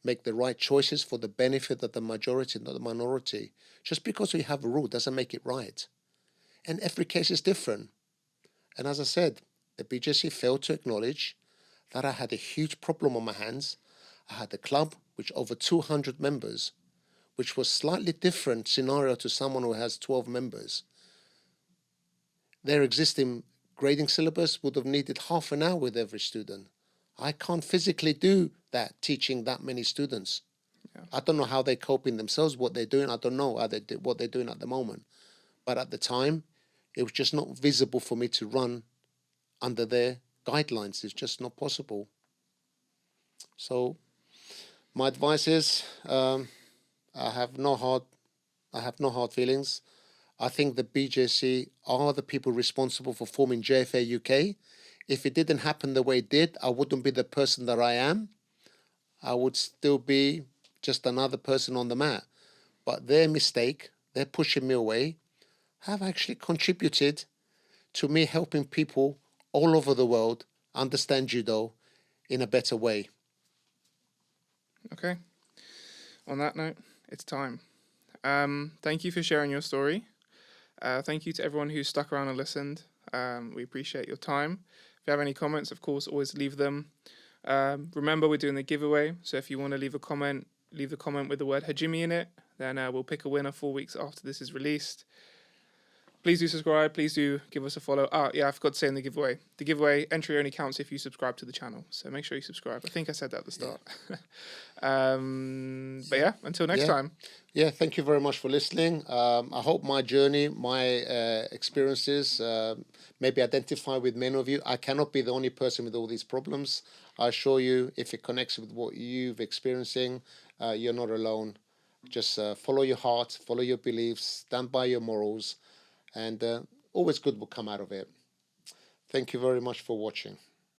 make the right choices for the benefit of the majority, not the minority. Just because we have a rule doesn't make it right. And every case is different. And as I said, the BJC failed to acknowledge that I had a huge problem on my hands. I had a club which over 200 members, which was slightly different scenario to someone who has 12 members. Their existing grading syllabus would have needed half an hour with every student. I can't physically do that, teaching that many students. Yeah. I don't know how they're coping themselves, what they're doing. I don't know what they're doing at the moment. But at the time, it was just not visible for me to run under their guidelines. It's just not possible. So my advice is, I have no hard feelings. I think the BJC are the people responsible for forming JFAUK. If it didn't happen the way it did, I wouldn't be the person that I am. I would still be just another person on the mat. But their mistake, they're pushing me away, have actually contributed to me helping people all over the world understand judo in a better way. Okay. On that note, it's time. Thank you for sharing your story. Thank you to everyone who stuck around and listened. We appreciate your time. If you have any comments, of course, always leave them. Remember, we're doing the giveaway. So if you want to leave a comment, leave the comment with the word Hajime in it. Then we'll pick a winner 4 weeks after this is released. Please do subscribe. Please do give us a follow. Yeah, I forgot to say in the giveaway. The giveaway entry only counts if you subscribe to the channel. So make sure you subscribe. I think I said that at the start. Yeah. But yeah, until next time. Yeah, thank you very much for listening. I hope my journey, my experiences, maybe identify with many of you. I cannot be the only person with all these problems. I assure you, if it connects with what you've experiencing, you're not alone. Just follow your heart, follow your beliefs, stand by your morals, and always good will come out of it. Thank you very much for watching.